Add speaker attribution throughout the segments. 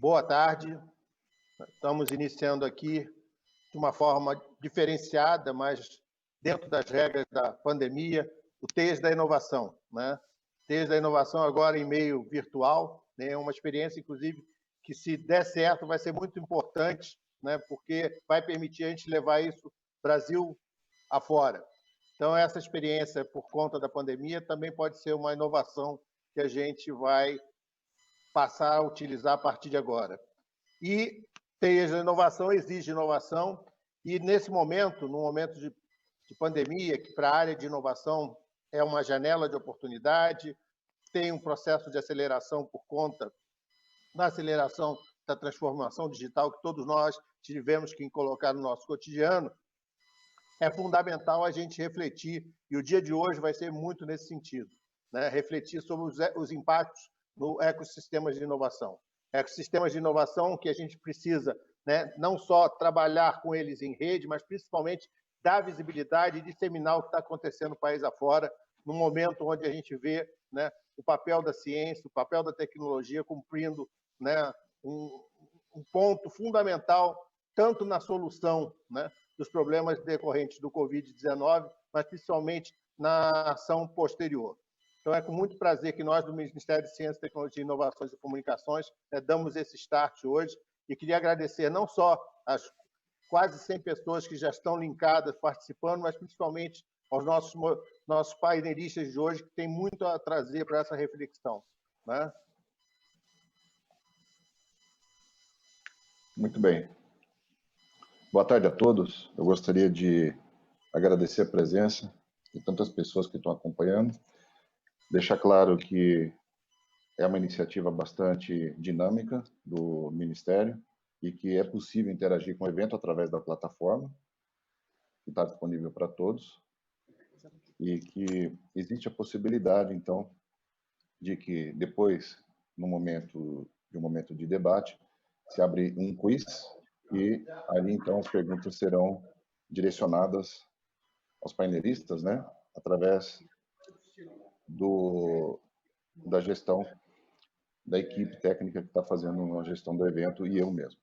Speaker 1: Boa tarde. Estamos iniciando aqui de uma forma diferenciada, mas dentro das regras da pandemia, o TEIAS da Inovação, né? TEIAS da Inovação agora em meio virtual, né? Uma experiência, inclusive, que se der certo vai ser muito importante, né? Porque vai permitir a gente levar isso Brasil afora. Então, essa experiência, por conta da pandemia, também pode ser uma inovação que a gente vai passar a utilizar a partir de agora. E TEIAS da Inovação exige inovação, e nesse momento, no momento de pandemia, que para a área de inovação é uma janela de oportunidade, tem um processo de aceleração por conta da aceleração da transformação digital que todos nós tivemos que colocar no nosso cotidiano, é fundamental a gente refletir, e o dia de hoje vai ser muito nesse sentido, né? Refletir sobre os impactos no ecossistema de inovação. Ecossistemas de inovação que a gente precisa, né, não só trabalhar com eles em rede, mas principalmente dar visibilidade e disseminar o que está acontecendo no país afora, num momento onde a gente vê, né, o papel da ciência, o papel da tecnologia cumprindo, né, um ponto fundamental, tanto na solução, né, dos problemas decorrentes do Covid-19, mas principalmente na ação posterior. Então, é com muito prazer que nós, do Ministério de Ciência, Tecnologia, Inovações e Comunicações, damos esse start hoje, e queria agradecer não só as quase 100 pessoas que já estão linkadas, participando, mas principalmente aos nossos painelistas de hoje, que têm muito a trazer para essa reflexão, né?
Speaker 2: Muito bem. Boa tarde a todos. Eu gostaria de agradecer a presença de tantas pessoas que estão acompanhando. Deixar claro que é uma iniciativa bastante dinâmica do Ministério e que é possível interagir com o evento através da plataforma, que está disponível para todos, e que existe a possibilidade, então, de que depois, no momento de debate, se abre um quiz e ali, então, as perguntas serão direcionadas aos painelistas, né, através da gestão da equipe técnica que está fazendo a gestão do evento e eu mesmo.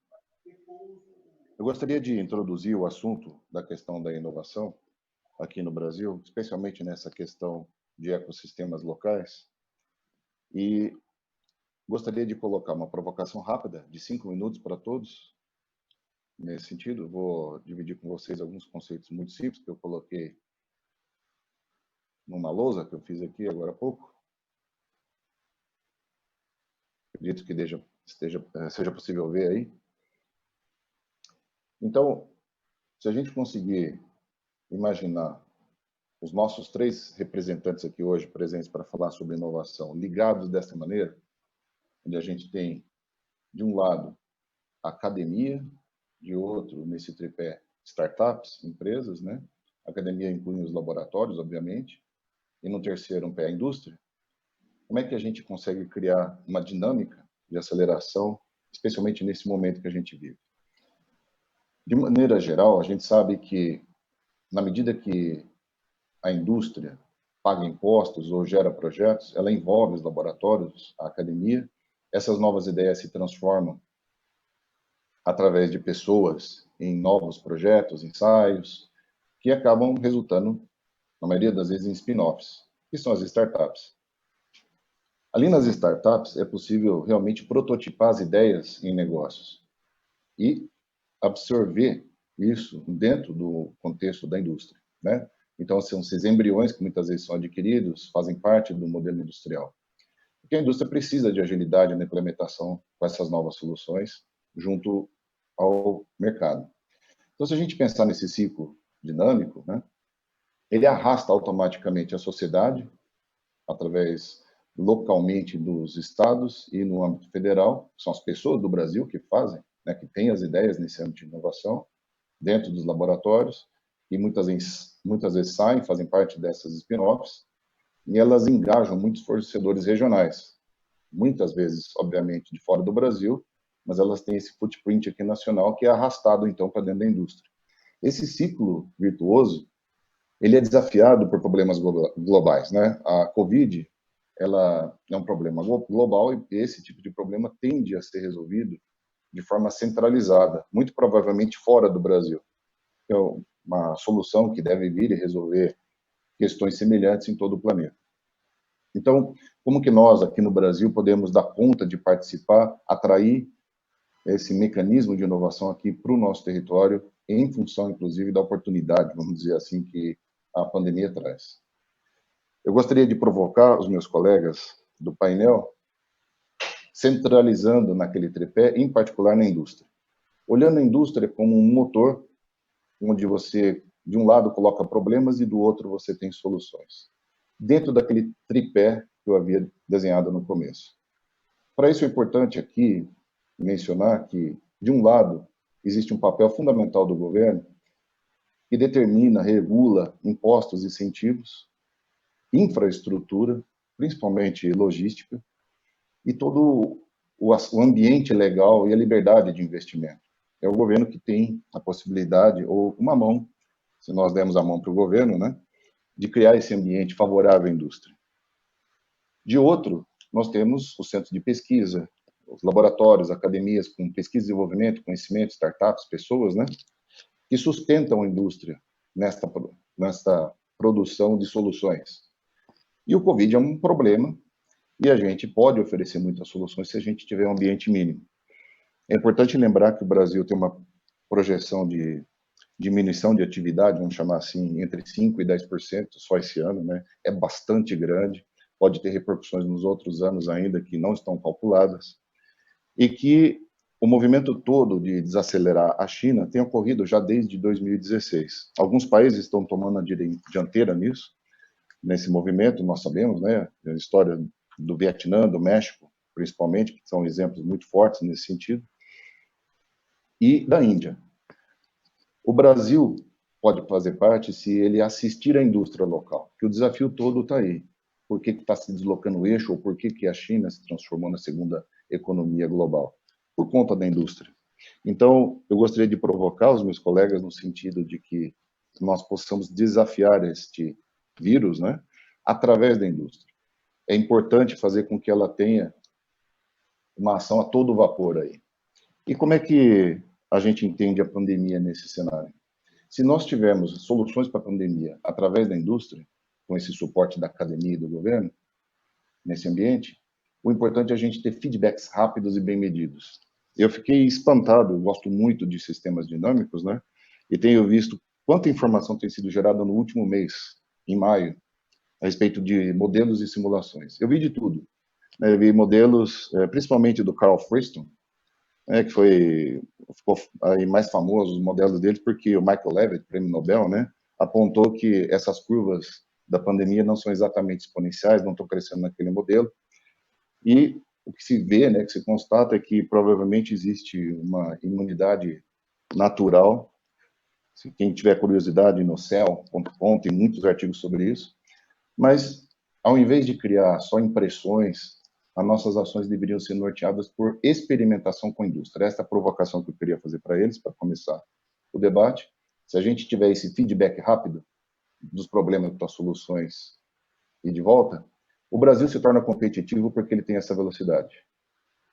Speaker 2: Eu gostaria de introduzir o assunto da questão da inovação aqui no Brasil, especialmente nessa questão de ecossistemas locais, e gostaria de colocar uma provocação rápida de 5 minutos para todos. Nesse sentido, vou dividir com vocês alguns conceitos muito simples que eu coloquei numa lousa que eu fiz aqui agora há pouco. Acredito que seja possível ver aí. Então, se a gente conseguir imaginar os nossos 3 representantes aqui hoje presentes para falar sobre inovação, ligados dessa maneira, onde a gente tem, de um lado, a academia, de outro, nesse tripé, startups, empresas, né? A academia inclui os laboratórios, obviamente, e no terceiro, um pé, a indústria. Como é que a gente consegue criar uma dinâmica de aceleração, especialmente nesse momento que a gente vive? De maneira geral, a gente sabe que, na medida que a indústria paga impostos ou gera projetos, ela envolve os laboratórios, a academia. Essas novas ideias se transformam através de pessoas em novos projetos, ensaios, que acabam resultando, na maioria das vezes, em spin-offs, que são as startups. Ali nas startups é possível realmente prototipar as ideias em negócios e absorver isso dentro do contexto da indústria, né? Então, são esses embriões que muitas vezes são adquiridos, fazem parte do modelo industrial. Porque a indústria precisa de agilidade na implementação com essas novas soluções junto ao mercado. Então, se a gente pensar nesse ciclo dinâmico, né, ele arrasta automaticamente a sociedade, através localmente dos estados e no âmbito federal, são as pessoas do Brasil que fazem, né, que têm as ideias nesse âmbito de inovação, dentro dos laboratórios, e muitas vezes saem, fazem parte dessas spin-offs, e elas engajam muitos fornecedores regionais, muitas vezes, obviamente, de fora do Brasil, mas elas têm esse footprint aqui nacional que é arrastado, então, para dentro da indústria. Esse ciclo virtuoso, ele é desafiado por problemas globais, né? A Covid, ela é um problema global e esse tipo de problema tende a ser resolvido de forma centralizada, muito provavelmente fora do Brasil. É uma solução que deve vir e resolver questões semelhantes em todo o planeta. Então, como que nós, aqui no Brasil, podemos dar conta de participar, atrair esse mecanismo de inovação aqui para o nosso território, em função, inclusive, da oportunidade, vamos dizer assim, que a pandemia traz? Eu gostaria de provocar os meus colegas do painel, centralizando naquele tripé, em particular na indústria. Olhando a indústria como um motor, onde você, de um lado, coloca problemas e do outro você tem soluções. Dentro daquele tripé que eu havia desenhado no começo. Para isso é importante aqui mencionar que, de um lado, existe um papel fundamental do governo que determina, regula impostos e incentivos, infraestrutura, principalmente logística, e todo o ambiente legal e a liberdade de investimento. É o governo que tem a possibilidade, ou uma mão, se nós demos a mão para o governo, né, de criar esse ambiente favorável à indústria. De outro, nós temos o centro de pesquisa, os laboratórios, academias com pesquisa e desenvolvimento, conhecimento, startups, pessoas, né, que sustentam a indústria nesta produção de soluções. E o Covid é um problema e a gente pode oferecer muitas soluções se a gente tiver um ambiente mínimo. É importante lembrar que o Brasil tem uma projeção de diminuição de atividade, vamos chamar assim, entre 5% e 10% só esse ano, né? É bastante grande, pode ter repercussões nos outros anos ainda que não estão calculadas, e que o movimento todo de desacelerar a China tem ocorrido já desde 2016. Alguns países estão tomando a dianteira nisso, nesse movimento, nós sabemos, né, a história do Vietnã, do México, principalmente, que são exemplos muito fortes nesse sentido, e da Índia. O Brasil pode fazer parte se ele assistir à indústria local, que o desafio todo está aí. Por que está se deslocando o eixo, ou por que a China se transformou na segunda economia global? Por conta da indústria. Então, eu gostaria de provocar os meus colegas no sentido de que nós possamos desafiar este vírus, né, através da indústria. É importante fazer com que ela tenha uma ação a todo vapor aí. E como é que a gente entende a pandemia nesse cenário? Se nós tivermos soluções para a pandemia através da indústria, com esse suporte da academia e do governo, nesse ambiente, o importante é a gente ter feedbacks rápidos e bem medidos. Eu fiquei espantado, eu gosto muito de sistemas dinâmicos, né? E tenho visto quanta informação tem sido gerada no último mês, em maio, a respeito de modelos e simulações. Eu vi de tudo. Eu vi modelos, principalmente do Carl Friston, que ficou aí mais famoso, os modelos dele, porque o Michael Levitt, prêmio Nobel, né, apontou que essas curvas da pandemia não são exatamente exponenciais, não estão crescendo naquele modelo. E o que se vê, né, que se constata é que provavelmente existe uma imunidade natural. Se quem tiver curiosidade, no cell.com tem muitos artigos sobre isso. Mas, ao invés de criar só impressões, as nossas ações deveriam ser norteadas por experimentação com a indústria. Esta é a provocação que eu queria fazer para eles, para começar o debate. Se a gente tiver esse feedback rápido dos problemas para soluções e de volta, o Brasil se torna competitivo porque ele tem essa velocidade.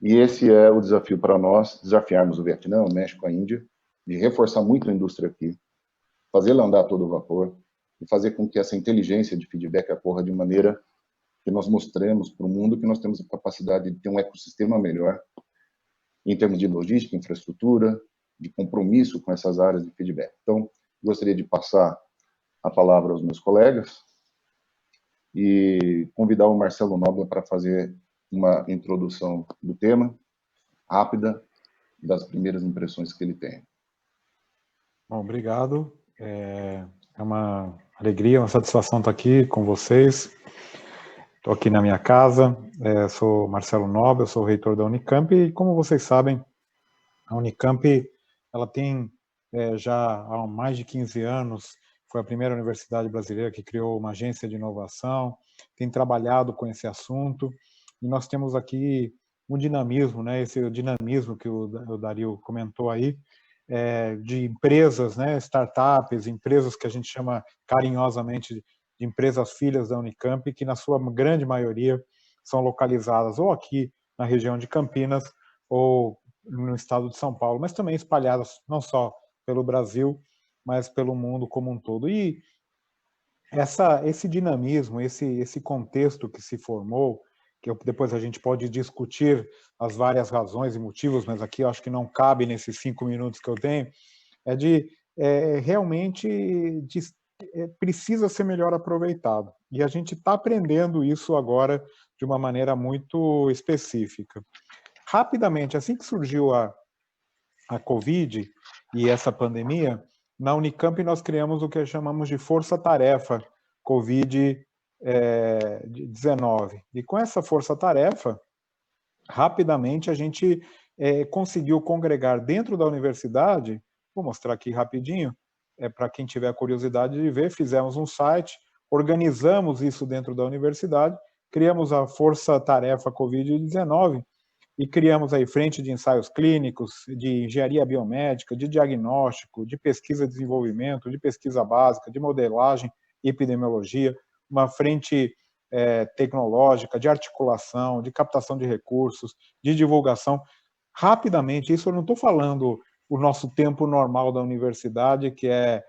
Speaker 2: E esse é o desafio para nós, desafiarmos o Vietnã, o México, a Índia, de reforçar muito a indústria aqui, fazê-la andar a todo vapor e fazer com que essa inteligência de feedback ocorra de maneira que nós mostremos para o mundo que nós temos a capacidade de ter um ecossistema melhor em termos de logística, infraestrutura, de compromisso com essas áreas de feedback. Então, gostaria de passar a palavra aos meus colegas e convidar o Marcelo Nobre para fazer uma introdução do tema, rápida, das primeiras impressões que ele tem.
Speaker 3: Bom, obrigado. É uma alegria, uma satisfação estar aqui com vocês. Estou aqui na minha casa, sou Marcelo Nobre, eu sou o reitor da Unicamp e, como vocês sabem, a Unicamp ela tem já há mais de 15 anos, foi a primeira universidade brasileira que criou uma agência de inovação, tem trabalhado com esse assunto e nós temos aqui um dinamismo, né, esse dinamismo que o Dario comentou aí, de empresas, né, startups, empresas que a gente chama carinhosamente de empresas filhas da Unicamp, que na sua grande maioria são localizadas ou aqui na região de Campinas ou no estado de São Paulo, mas também espalhadas não só pelo Brasil, mas pelo mundo como um todo. E esse dinamismo, esse contexto que se formou, que depois a gente pode discutir as várias razões e motivos, mas aqui eu acho que não cabe nesses 5 minutos que eu tenho, realmente precisa ser melhor aproveitado. E a gente está aprendendo isso agora de uma maneira muito específica. Rapidamente, assim que surgiu a Covid e essa pandemia, na Unicamp nós criamos o que chamamos de força-tarefa Covid-19. E com essa força-tarefa, rapidamente a gente conseguiu congregar dentro da universidade, vou mostrar aqui rapidinho, para quem tiver curiosidade de ver, fizemos um site, organizamos isso dentro da universidade, criamos a Força-Tarefa Covid-19 e criamos aí frente de ensaios clínicos, de engenharia biomédica, de diagnóstico, de pesquisa e desenvolvimento, de pesquisa básica, de modelagem e epidemiologia, uma frente tecnológica, de articulação, de captação de recursos, de divulgação. Rapidamente, isso eu não estou falando o nosso tempo normal da universidade, que é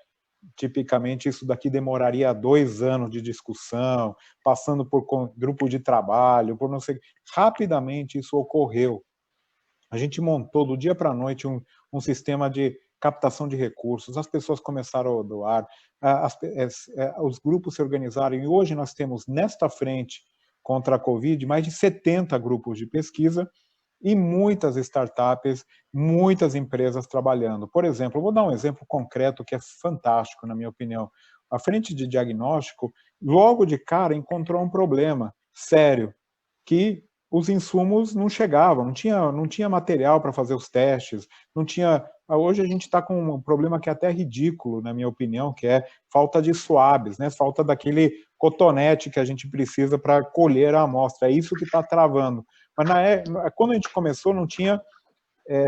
Speaker 3: tipicamente isso daqui demoraria 2 anos de discussão, passando por grupo de trabalho, por não sei. Rapidamente isso ocorreu. A gente montou do dia para a noite um sistema de captação de recursos, as pessoas começaram a doar, os grupos se organizaram, e hoje nós temos nesta frente contra a Covid mais de 70 grupos de pesquisa e muitas startups, muitas empresas trabalhando. Por exemplo, eu vou dar um exemplo concreto que é fantástico, na minha opinião. A frente de diagnóstico, logo de cara, encontrou um problema sério, que os insumos não chegavam, não tinha material para fazer os testes, não tinha. Hoje a gente está com um problema que é até ridículo, na minha opinião, que é falta de swabs, né? Falta daquele cotonete que a gente precisa para colher a amostra. É isso que está travando. Mas quando a gente começou, não tinha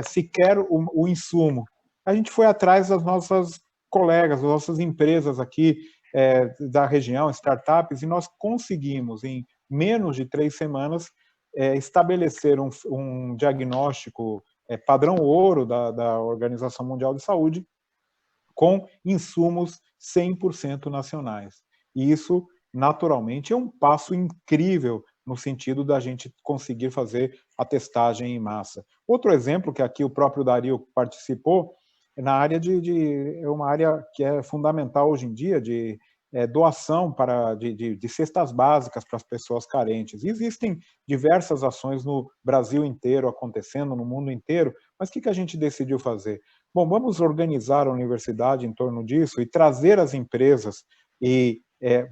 Speaker 3: sequer o insumo. A gente foi atrás das nossas colegas, das nossas empresas aqui da região, startups, e nós conseguimos, em menos de 3 semanas, estabelecer um diagnóstico padrão ouro da Organização Mundial de Saúde, com insumos 100% nacionais. E isso, naturalmente, é um passo incrível no sentido da gente conseguir fazer a testagem em massa. Outro exemplo, que aqui o próprio Dario participou, é na área é uma área que é fundamental hoje em dia, de doação de cestas básicas para as pessoas carentes. E existem diversas ações no Brasil inteiro acontecendo, no mundo inteiro, mas o que a gente decidiu fazer? Bom, vamos organizar a universidade em torno disso e trazer as empresas e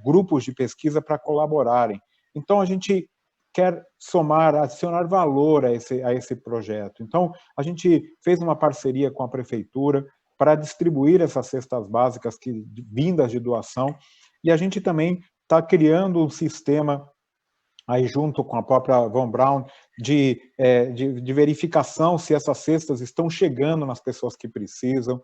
Speaker 3: grupos de pesquisa para colaborarem. Então, a gente quer adicionar valor a esse projeto. Então, a gente fez uma parceria com a prefeitura para distribuir essas cestas básicas vindas de doação, e a gente também está criando um sistema aí junto com a própria Von Braun, de verificação se essas cestas estão chegando nas pessoas que precisam,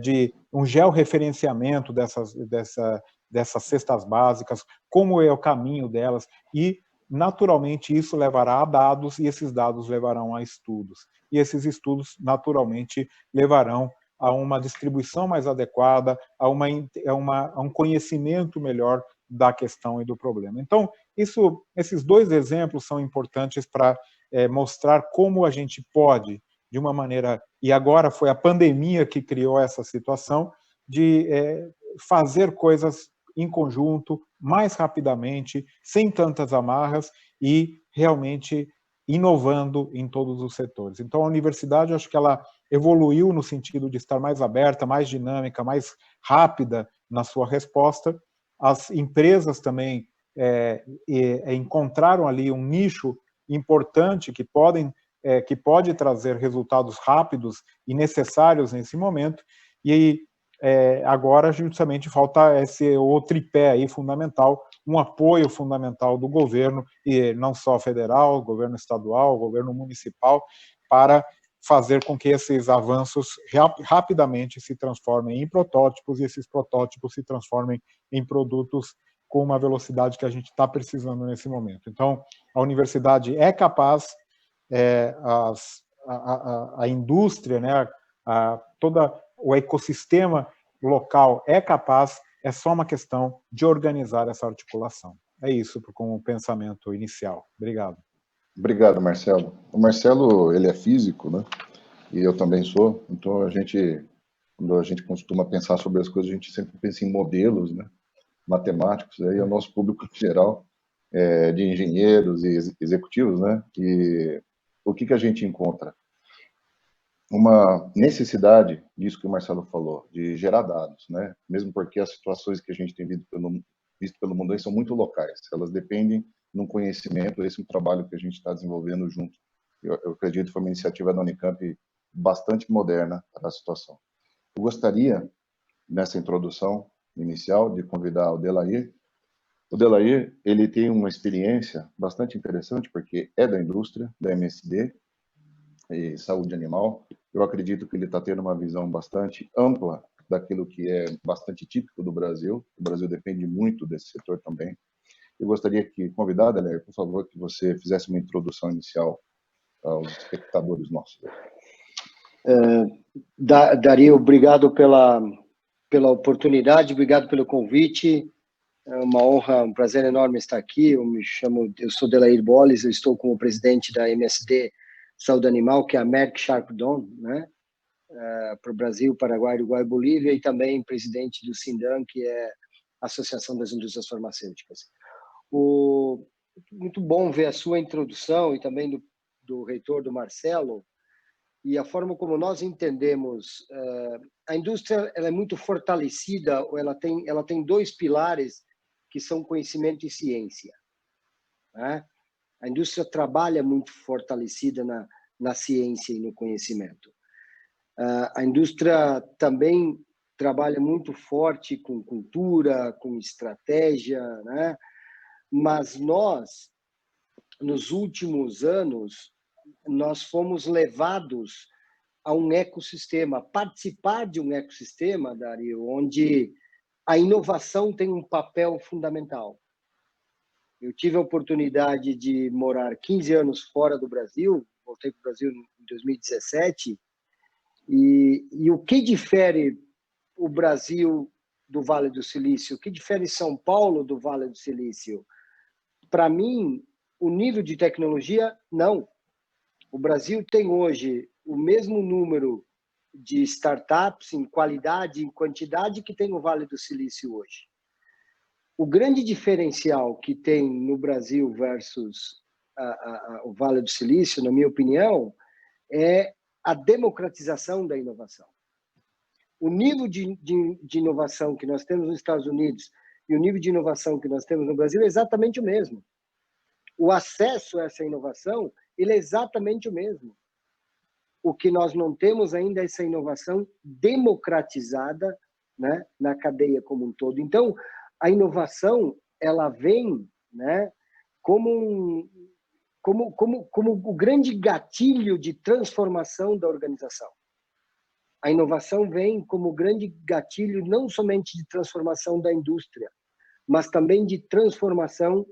Speaker 3: de um georreferenciamento dessas cestas básicas, como é o caminho delas, e naturalmente isso levará a dados, e esses dados levarão a estudos. E esses estudos, naturalmente, levarão a uma distribuição mais adequada, a um conhecimento melhor da questão e do problema. Então, esses 2 exemplos são importantes para mostrar como a gente pode, de uma maneira, e agora foi a pandemia que criou essa situação, de fazer coisas em conjunto, mais rapidamente, sem tantas amarras e realmente inovando em todos os setores. Então, a universidade, eu acho que ela evoluiu no sentido de estar mais aberta, mais dinâmica, mais rápida na sua resposta. As empresas também encontraram ali um nicho importante que pode trazer resultados rápidos e necessários nesse momento, e agora justamente falta o tripé aí fundamental, um apoio fundamental do governo, e não só federal, governo estadual, governo municipal, para fazer com que esses avanços rapidamente se transformem em protótipos, e esses protótipos se transformem em produtos com uma velocidade que a gente está precisando nesse momento. Então, a universidade é capaz, a indústria, né, todo o ecossistema local é capaz, é só uma questão de organizar essa articulação. É isso como pensamento inicial. Obrigado.
Speaker 2: Obrigado, Marcelo. O Marcelo, ele é físico, né? E eu também sou. Então, quando a gente costuma pensar sobre as coisas, a gente sempre pensa em modelos, né? Matemáticos. Aí o nosso público em geral é de engenheiros e executivos, né? E o que a gente encontra? Uma necessidade disso que o Marcelo falou, de gerar dados, né? Mesmo porque as situações que a gente tem visto pelo mundo são muito locais. Elas dependem de um conhecimento, esse é um trabalho que a gente está desenvolvendo junto. Eu acredito que foi uma iniciativa da Unicamp bastante moderna para a situação. Eu gostaria, nessa introdução inicial, de convidar o Delair. O Delair, ele tem uma experiência bastante interessante, porque é da indústria, da MSD, e saúde animal. Eu acredito que ele está tendo uma visão bastante ampla daquilo que é bastante típico do Brasil. O Brasil depende muito desse setor também. Eu gostaria que, convidada, Léo, por favor, que você fizesse uma introdução inicial aos espectadores nossos.
Speaker 4: Dario, obrigado pela oportunidade, obrigado pelo convite. É uma honra, um prazer enorme estar aqui. Eu sou Delair Bolles, eu estou como presidente da MSD Saúde Animal, que é a Merck Sharp Dohme, né? Para o Brasil, Paraguai, Uruguai e Bolívia, e também presidente do SINDAM, que é a Associação das Indústrias Farmacêuticas. Muito bom ver a sua introdução e também do reitor, do Marcelo, e a forma como nós entendemos. A indústria ela é muito fortalecida, ou ela tem dois pilares que são conhecimento e ciência, né? A indústria trabalha muito fortalecida na ciência e no conhecimento. A indústria também trabalha muito forte com cultura, com estratégia, né? Mas nós, nos últimos anos, nós fomos levados a um ecossistema, participar de um ecossistema, Dario, onde a inovação tem um papel fundamental. Eu tive a oportunidade de morar 15 anos fora do Brasil, voltei para o Brasil em 2017, e o que difere o Brasil do Vale do Silício? O que difere São Paulo do Vale do Silício? Para mim, o nível de tecnologia, não. O Brasil tem hoje o mesmo número de startups em qualidade e em quantidade que tem o Vale do Silício hoje. O grande diferencial que tem no Brasil versus o Vale do Silício, na minha opinião, é a democratização da inovação. O nível de inovação que nós temos nos Estados Unidos e o nível de inovação que nós temos no Brasil é exatamente o mesmo. O acesso a essa inovação ele é exatamente o mesmo. O que nós não temos ainda é essa inovação democratizada, né, na cadeia como um todo. Então, a inovação ela vem, né, como o grande gatilho de transformação da organização. A inovação vem como grande gatilho não somente de transformação da indústria, mas também de transformação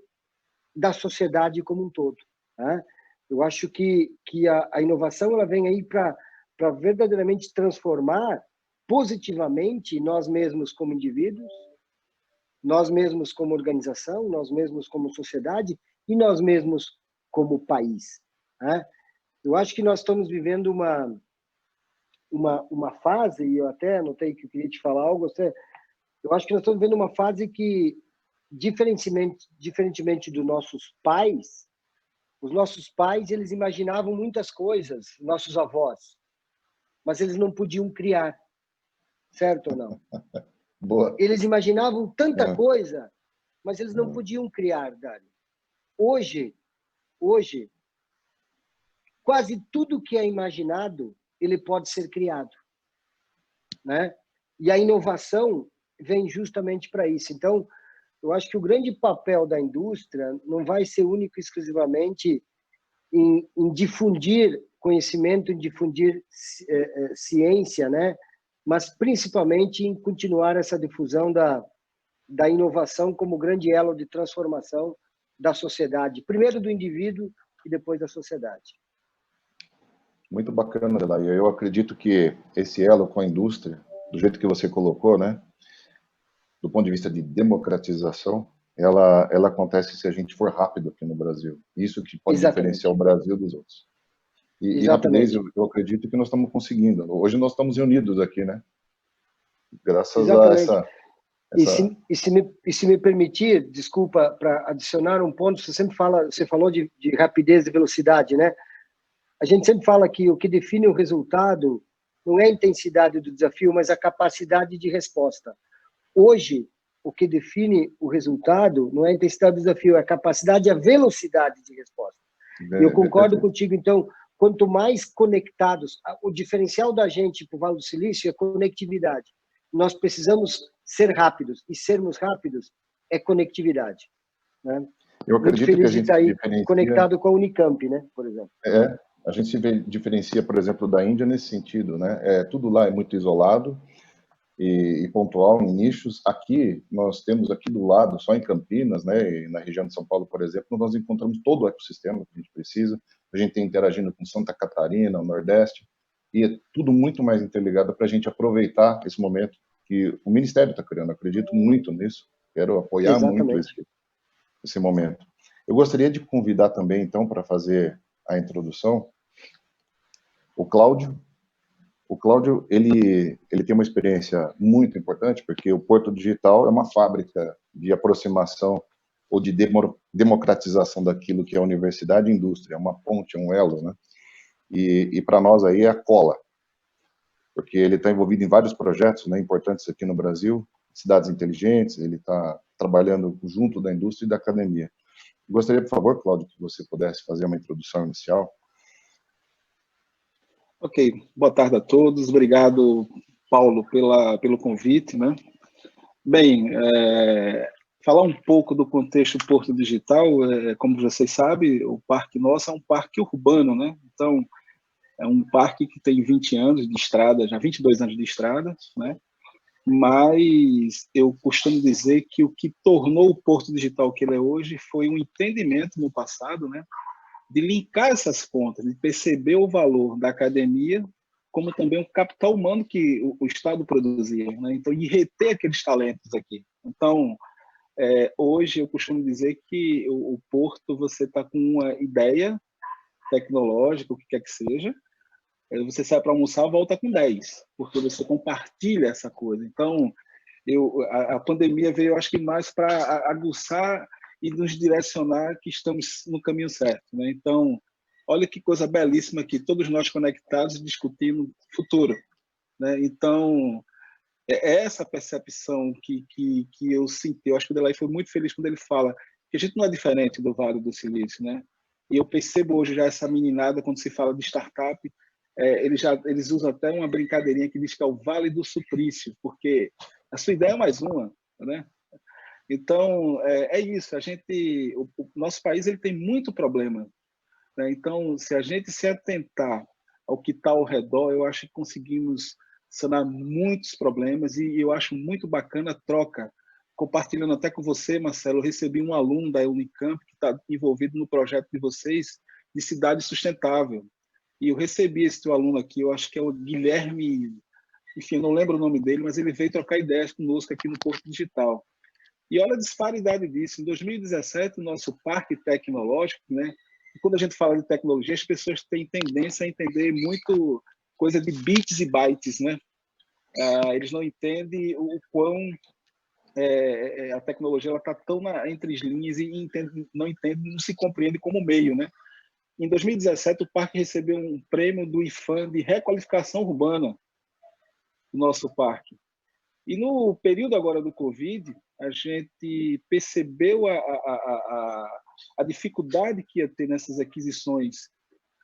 Speaker 4: da sociedade como um todo, né? Eu acho que a inovação ela vem aí para verdadeiramente transformar positivamente nós mesmos como indivíduos, nós mesmos como organização, nós mesmos como sociedade e nós mesmos como país, né? Eu acho que nós estamos vivendo uma fase, e eu até anotei que eu queria te falar algo, eu acho que nós estamos vivendo uma fase que, diferentemente dos nossos pais, os nossos pais, eles imaginavam muitas coisas, nossos avós, mas eles não podiam criar, certo ou não?
Speaker 2: Boa.
Speaker 4: Eles imaginavam tanta coisa, mas eles não podiam criar, Dário. Hoje, quase tudo que é imaginado, ele pode ser criado, né? E a inovação vem justamente para isso. Então, eu acho que o grande papel da indústria não vai ser único e exclusivamente em difundir conhecimento, em difundir ciência, né? Mas principalmente em continuar essa difusão da inovação como grande elo de transformação da sociedade, primeiro do indivíduo e depois da sociedade.
Speaker 2: Muito bacana, Adelaide. Eu acredito que esse elo com a indústria, do jeito que você colocou, né, do ponto de vista de democratização, ela acontece se a gente for rápido aqui no Brasil. Isso que pode diferenciar
Speaker 4: Exatamente.
Speaker 2: o Brasil dos outros. E rapidez,
Speaker 4: Exatamente.
Speaker 2: eu acredito que nós estamos conseguindo. Hoje nós estamos reunidos aqui, né? Graças a
Speaker 4: Exatamente.
Speaker 2: essa...
Speaker 4: E se me permitir, desculpa, para adicionar um ponto, você falou de rapidez e velocidade, né? A gente sempre fala que o que define o resultado não é a intensidade do desafio, mas a capacidade de resposta. Hoje, o que define o resultado não é a intensidade do desafio, é a capacidade e a velocidade de resposta. E eu concordo contigo, então, quanto mais conectados, o diferencial da gente para o Vale do Silício é conectividade. Nós precisamos ser rápidos, e sermos rápidos é conectividade. Né?
Speaker 2: Eu acredito que a gente
Speaker 4: estar aí
Speaker 2: diferencia...
Speaker 4: conectado com a Unicamp, né, por exemplo.
Speaker 2: A gente se diferencia, por exemplo, da Índia nesse sentido, né? Tudo lá é muito isolado e pontual em nichos. Aqui, nós temos aqui do lado, só em Campinas, né, e na região de São Paulo, por exemplo, nós encontramos todo o ecossistema que a gente precisa. A gente tem interagindo com Santa Catarina, o Nordeste, e é tudo muito mais interligado para a gente aproveitar esse momento que o Ministério está criando. Eu acredito muito nisso, quero apoiar muito esse momento. Eu gostaria de convidar também, então, para fazer a introdução, o Cláudio. O Cláudio, ele tem uma experiência muito importante, porque o Porto Digital é uma fábrica de aproximação ou de democratização daquilo que é a universidade e indústria, é uma ponte, é um elo, né? E para nós aí é a cola, porque ele está envolvido em vários projetos, né, importantes aqui no Brasil, cidades inteligentes, ele está trabalhando junto da indústria e da academia. Gostaria, por favor, Cláudio, que você pudesse fazer uma introdução inicial.
Speaker 5: Ok, boa tarde a todos. Obrigado, Paulo, pelo convite, né? Bem, falar um pouco do contexto Porto Digital, como vocês sabem, o parque nosso é um parque urbano, né? Então, é um parque que tem 20 anos de estrada, já 22 anos de estrada, né? Mas eu costumo dizer que o que tornou o Porto Digital o que ele é hoje foi um entendimento no passado, né, de linkar essas pontas, de perceber o valor da academia, como também o capital humano que o Estado produzia, né? Então, e reter aqueles talentos aqui. Então, hoje eu costumo dizer que o Porto, você está com uma ideia tecnológica, o que quer que seja, você sai para almoçar, volta com 10, porque você compartilha essa coisa. Então, a pandemia veio, acho que mais para aguçar e nos direcionar que estamos no caminho certo, né? Então, olha que coisa belíssima aqui, todos nós conectados discutindo futuro, né? Então, é essa percepção que eu senti. Eu acho que o Delay foi muito feliz quando ele fala que a gente não é diferente do Vale do Silício, né? E eu percebo hoje já essa meninada, quando se fala de startup, eles usam até uma brincadeirinha que diz que é o Vale do Suplício, porque a sua ideia é mais uma, né? Então, é isso. O nosso país ele tem muito problema, né? Então, se a gente se atentar ao que está ao redor, eu acho que conseguimos sanar muitos problemas e eu acho muito bacana a troca. Compartilhando até com você, Marcelo, eu recebi um aluno da Unicamp que está envolvido no projeto de vocês de cidade sustentável. E eu recebi esse teu aluno aqui, eu acho que é o Guilherme, enfim, eu não lembro o nome dele, mas ele veio trocar ideias conosco aqui no Porto Digital. E olha a disparidade disso. Em 2017, o nosso parque tecnológico, né? E quando a gente fala de tecnologia, as pessoas têm tendência a entender muito coisa de bits e bytes, né? Eles não entendem o quão a tecnologia ela está tão entre as linhas e não se compreende como meio, né? Em 2017, o parque recebeu um prêmio do IFAM de requalificação urbana do nosso parque. E no período agora do Covid, a gente percebeu a dificuldade que ia ter nessas aquisições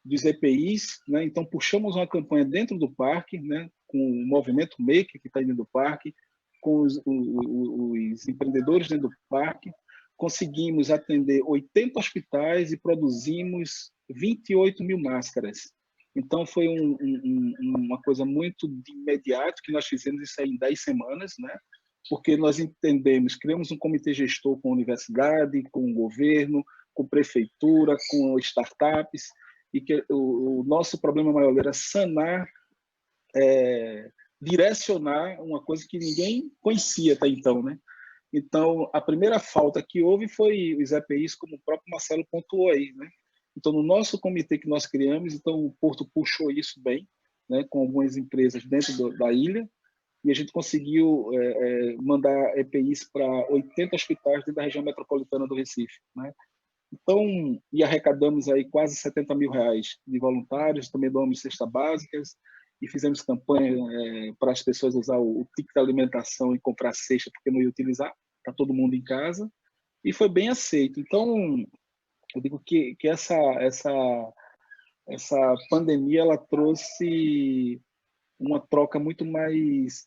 Speaker 5: dos EPIs, né? Então, puxamos uma campanha dentro do parque, né? Com o movimento Maker, que está dentro do parque, com os empreendedores dentro do parque, conseguimos atender 80 hospitais e produzimos 28 mil máscaras. Então, foi uma coisa muito de imediato, que nós fizemos isso aí em 10 semanas, né? Porque nós entendemos, criamos um comitê gestor com a universidade, com o governo, com prefeitura, com startups, e que o nosso problema maior era sanar, direcionar uma coisa que ninguém conhecia até então, né? Então, a primeira falta que houve foi os EPIs, como o próprio Marcelo pontuou aí, né? Então, no nosso comitê que nós criamos, então o Porto puxou isso bem, né, com algumas empresas dentro da ilha, e a gente conseguiu mandar EPIs para 80 hospitais dentro da região metropolitana do Recife, né? Então, e arrecadamos aí quase 70 mil reais de voluntários, também doamos cestas básicas, e fizemos campanha para as pessoas usar o ticket da alimentação e comprar cesta, porque não ia utilizar, está todo mundo em casa, e foi bem aceito. Então, eu digo que essa pandemia ela trouxe uma troca muito mais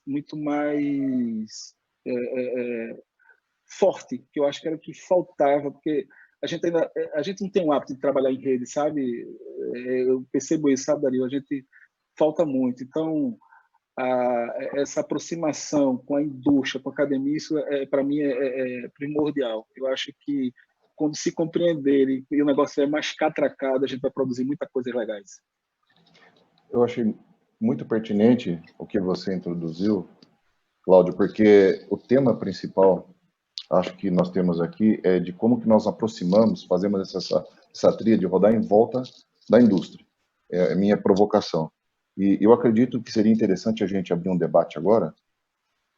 Speaker 5: forte, que eu acho que era o que faltava, porque a gente não tem o hábito de trabalhar em rede, sabe? Eu percebo isso, sabe, Dario? A gente falta muito. Então, essa aproximação com a indústria, com a academia, isso para mim é primordial. Eu acho que quando se compreender e o negócio é mais catracado, a gente vai produzir muita coisa legais.
Speaker 2: Eu achei muito pertinente o que você introduziu, Cláudio, porque o tema principal, acho que nós temos aqui, é de como que nós aproximamos, fazemos essa tríade de rodar em volta da indústria. É a minha provocação. E eu acredito que seria interessante a gente abrir um debate agora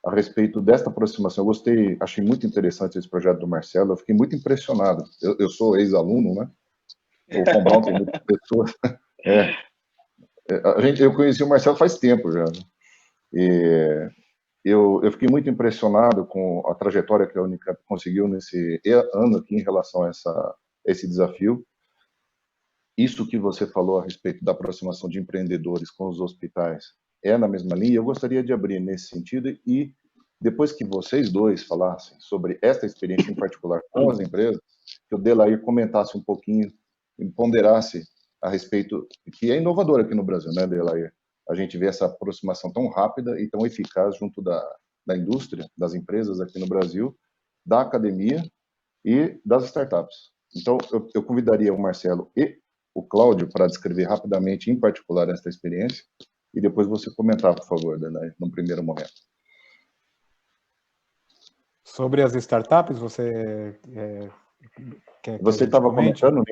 Speaker 2: a respeito desta aproximação. Eu gostei, achei muito interessante esse projeto do Marcelo, eu fiquei muito impressionado. Eu sou ex-aluno, né? O Von Braun tem muitas pessoas. Eu conheci o Marcelo faz tempo já. Né? E eu fiquei muito impressionado com a trajetória que a Unicamp conseguiu nesse ano aqui em relação a esse desafio. Isso que você falou a respeito da aproximação de empreendedores com os hospitais é na mesma linha. Eu gostaria de abrir nesse sentido e depois que vocês dois falassem sobre esta experiência em particular com as empresas, que o Delair comentasse um pouquinho e ponderasse a respeito, que é inovador aqui no Brasil, né, Delair? A gente vê essa aproximação tão rápida e tão eficaz junto da indústria, das empresas aqui no Brasil, da academia e das startups. Então, eu convidaria o Marcelo e o Cláudio para descrever rapidamente, em particular, esta experiência, e depois você comentar, por favor, Delair, no primeiro momento.
Speaker 3: Sobre as startups, você quer
Speaker 2: Você estava comentando,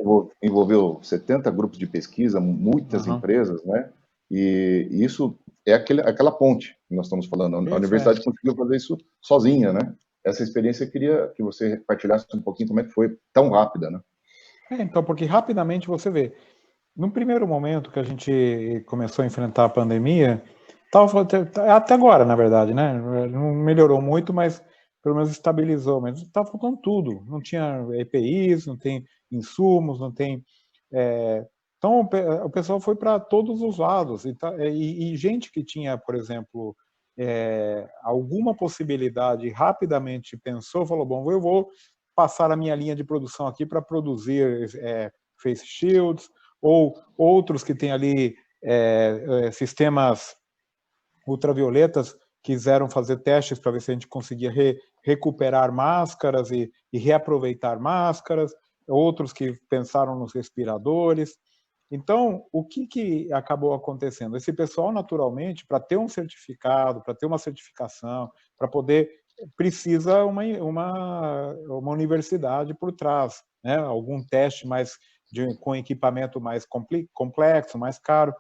Speaker 2: envolveu 70 grupos de pesquisa, muitas empresas, né? E isso é aquela ponte que nós estamos falando. A universidade conseguiu fazer isso sozinha, né? Essa experiência eu queria que você partilhasse um pouquinho como é que foi tão rápida, né?
Speaker 3: Então, porque rapidamente você vê, no primeiro momento que a gente começou a enfrentar a pandemia, até agora, na verdade, né? Não melhorou muito, mas pelo menos estabilizou, mas estava faltando tudo. Não tinha EPIs, não tem insumos, não tem... Então, o pessoal foi para todos os lados. E gente que tinha, por exemplo, alguma possibilidade, rapidamente pensou, falou, bom, eu vou passar a minha linha de produção aqui para produzir face shields, ou outros que têm ali sistemas ultravioletas, quiseram fazer testes para ver se a gente conseguia recuperar máscaras e reaproveitar máscaras, outros que pensaram nos respiradores. Então, o que acabou acontecendo? Esse pessoal, naturalmente, para ter um certificado, para ter uma certificação, para poder, precisa uma universidade por trás, né? Algum teste com equipamento mais complexo, mais caro.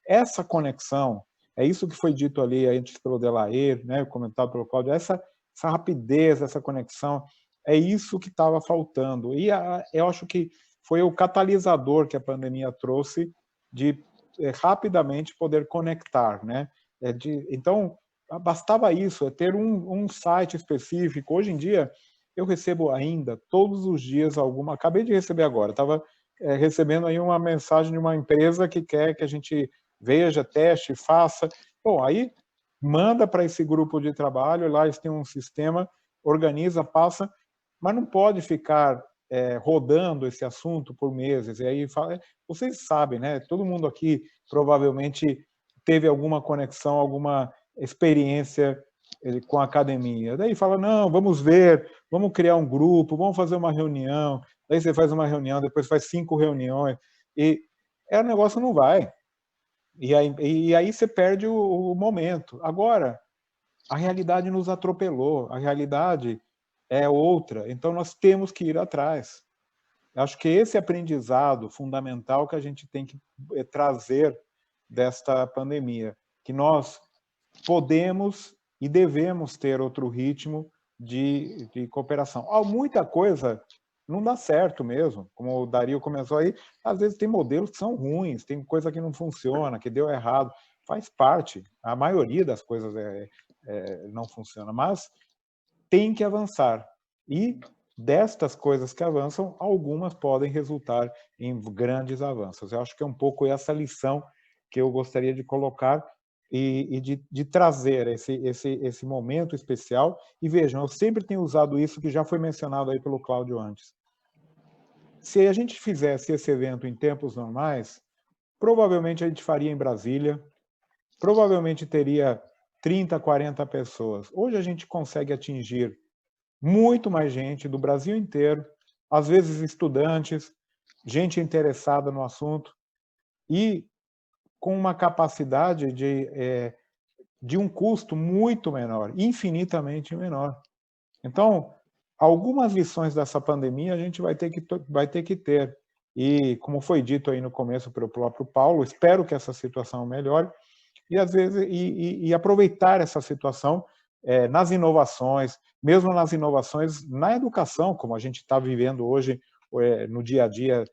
Speaker 3: Essa conexão, é isso que foi dito ali antes pelo Delair, né, comentado pelo Cláudio, essa rapidez, essa conexão, é isso que estava faltando. E eu acho que foi o catalisador que a pandemia trouxe de rapidamente poder conectar, né? Então, bastava isso, ter um site específico. Hoje em dia, eu recebo ainda, todos os dias, acabei de receber agora, estava recebendo aí uma mensagem de uma empresa que quer que a gente veja, teste, faça. Bom, aí manda para esse grupo de trabalho, lá eles têm um sistema, organiza, passa, mas não pode ficar rodando esse assunto por meses. E aí, vocês sabem, né? Todo mundo aqui provavelmente teve alguma conexão, alguma experiência com a academia. Daí fala, não, vamos ver, vamos criar um grupo, vamos fazer uma reunião. Daí você faz uma reunião, depois faz 5 reuniões. E o negócio não vai. E aí você perde o momento. Agora, a realidade nos atropelou, a realidade é outra, então nós temos que ir atrás. Eu acho que esse aprendizado fundamental que a gente tem que trazer desta pandemia, que nós podemos e devemos ter outro ritmo de cooperação. Muita coisa não dá certo mesmo, como o Dario começou aí, às vezes tem modelos que são ruins, tem coisa que não funciona, que deu errado, faz parte, a maioria das coisas não funciona, mas tem que avançar. E destas coisas que avançam, algumas podem resultar em grandes avanços. Eu acho que é um pouco essa lição que eu gostaria de colocar e de trazer esse momento especial. E vejam, eu sempre tenho usado isso que já foi mencionado aí pelo Cláudio antes. Se a gente fizesse esse evento em tempos normais, provavelmente a gente faria em Brasília, provavelmente teria 30, 40 pessoas. Hoje a gente consegue atingir muito mais gente do Brasil inteiro, às vezes estudantes, gente interessada no assunto, e com uma capacidade de um custo muito menor, infinitamente menor. Então, algumas lições dessa pandemia a gente vai ter que ter. E, como foi dito aí no começo pelo próprio Paulo, espero que essa situação melhore, e às vezes aproveitar essa situação nas inovações, mesmo nas inovações na educação, como a gente está vivendo hoje no dia a dia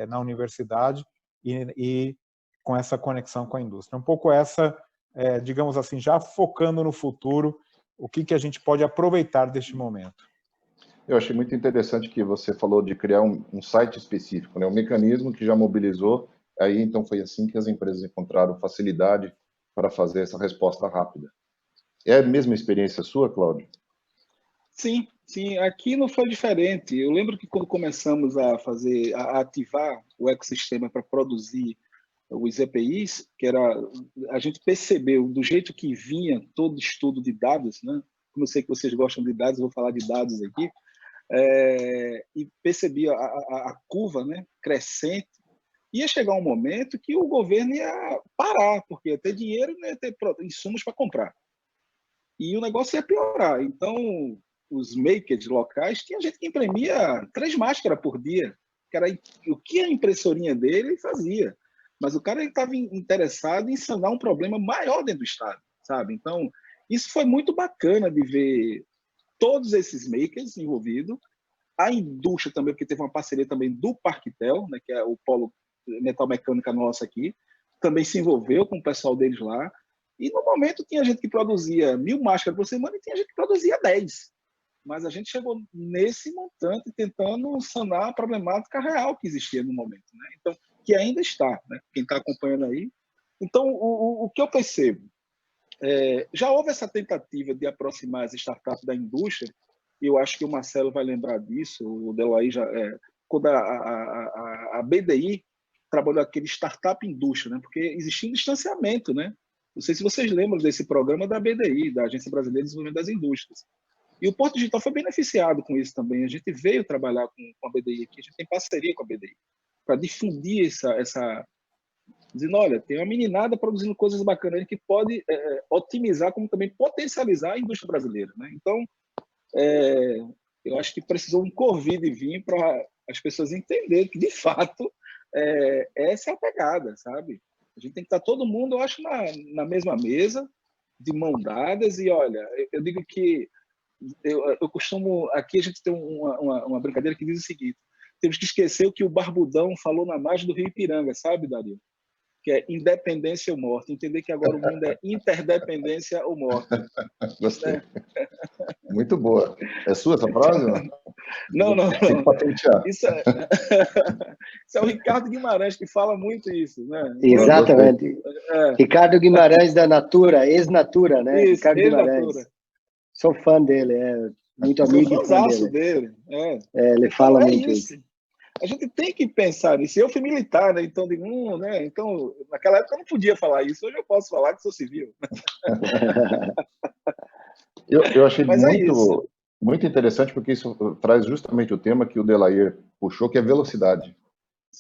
Speaker 3: na universidade e com essa conexão com a indústria. Um pouco essa, digamos assim, já focando no futuro, o que a gente pode aproveitar deste momento.
Speaker 2: Eu achei muito interessante que você falou de criar um site específico, né? Um mecanismo que já mobilizou, aí então foi assim que as empresas encontraram facilidade para fazer essa resposta rápida. É a mesma experiência sua, Cláudio?
Speaker 5: Sim, sim. Aqui não foi diferente. Eu lembro que quando começamos a ativar o ecossistema para produzir os EPIs, a gente percebeu do jeito que vinha todo estudo de dados, né? Como eu sei que vocês gostam de dados, eu vou falar de dados aqui, e percebi a curva, né, crescente. Ia chegar um momento que o governo ia parar, porque ia ter dinheiro e não ia ter insumos para comprar. E o negócio ia piorar. Então, os makers locais, tinha gente que imprimia 3 máscaras por dia, que era o que a impressorinha dele fazia. Mas o cara estava interessado em sanar um problema maior dentro do Estado, sabe? Então, isso foi muito bacana de ver todos esses makers envolvidos, a indústria também, porque teve uma parceria também do Parquetel, né, que é o polo metal mecânica nosso aqui, também se envolveu com o pessoal deles lá. E no momento tinha gente que produzia 1000 máscaras por semana e tinha gente que produzia 10. Mas a gente chegou nesse montante tentando sanar a problemática real que existia no momento, né? Então, que ainda está, né? Quem está acompanhando aí. Então, o que eu percebo? Já houve essa tentativa de aproximar as startups da indústria, e eu acho que o Marcelo vai lembrar disso, o Delaí já... quando a BDI trabalhou aquele startup indústria, né? Porque existia um distanciamento, né? Não sei se vocês lembram desse programa da BDI, da Agência Brasileira de Desenvolvimento das Indústrias. E o Porto Digital foi beneficiado com isso também. A gente veio trabalhar com a BDI aqui, a gente tem parceria com a BDI, para difundir essa... Dizendo, olha, tem uma meninada produzindo coisas bacanas que pode otimizar, como também potencializar a indústria brasileira, né? Então, eu acho que precisou um Covid vir para as pessoas entenderem que, de fato, essa é a pegada, sabe? A gente tem que estar todo mundo, eu acho, na mesma mesa, de mão dadas, e olha, eu digo que eu costumo, aqui a gente tem uma brincadeira que diz o seguinte: temos que esquecer o que o Barbudão falou na margem do Rio Ipiranga, sabe, Dario? Que é independência ou morte. Entender que agora o mundo é interdependência ou morte.
Speaker 2: Gostei. Muito boa. É sua essa frase?
Speaker 5: Não.
Speaker 2: Tem que patentear.
Speaker 5: Isso é o Ricardo Guimarães que fala muito isso, né?
Speaker 4: Exatamente. Ricardo Guimarães da Natura, ex-Natura, né?
Speaker 5: Isso,
Speaker 4: Ricardo Guimarães. Sou fã dele, muito amigo e fã
Speaker 5: dele.
Speaker 4: ele fala muito isso.
Speaker 5: A gente tem que pensar nisso. Eu fui militar, né? Então, né? Então, naquela época eu não podia falar isso. Hoje eu posso falar que sou civil.
Speaker 2: Eu achei muito interessante, porque isso traz justamente o tema que o Delair puxou, que é velocidade.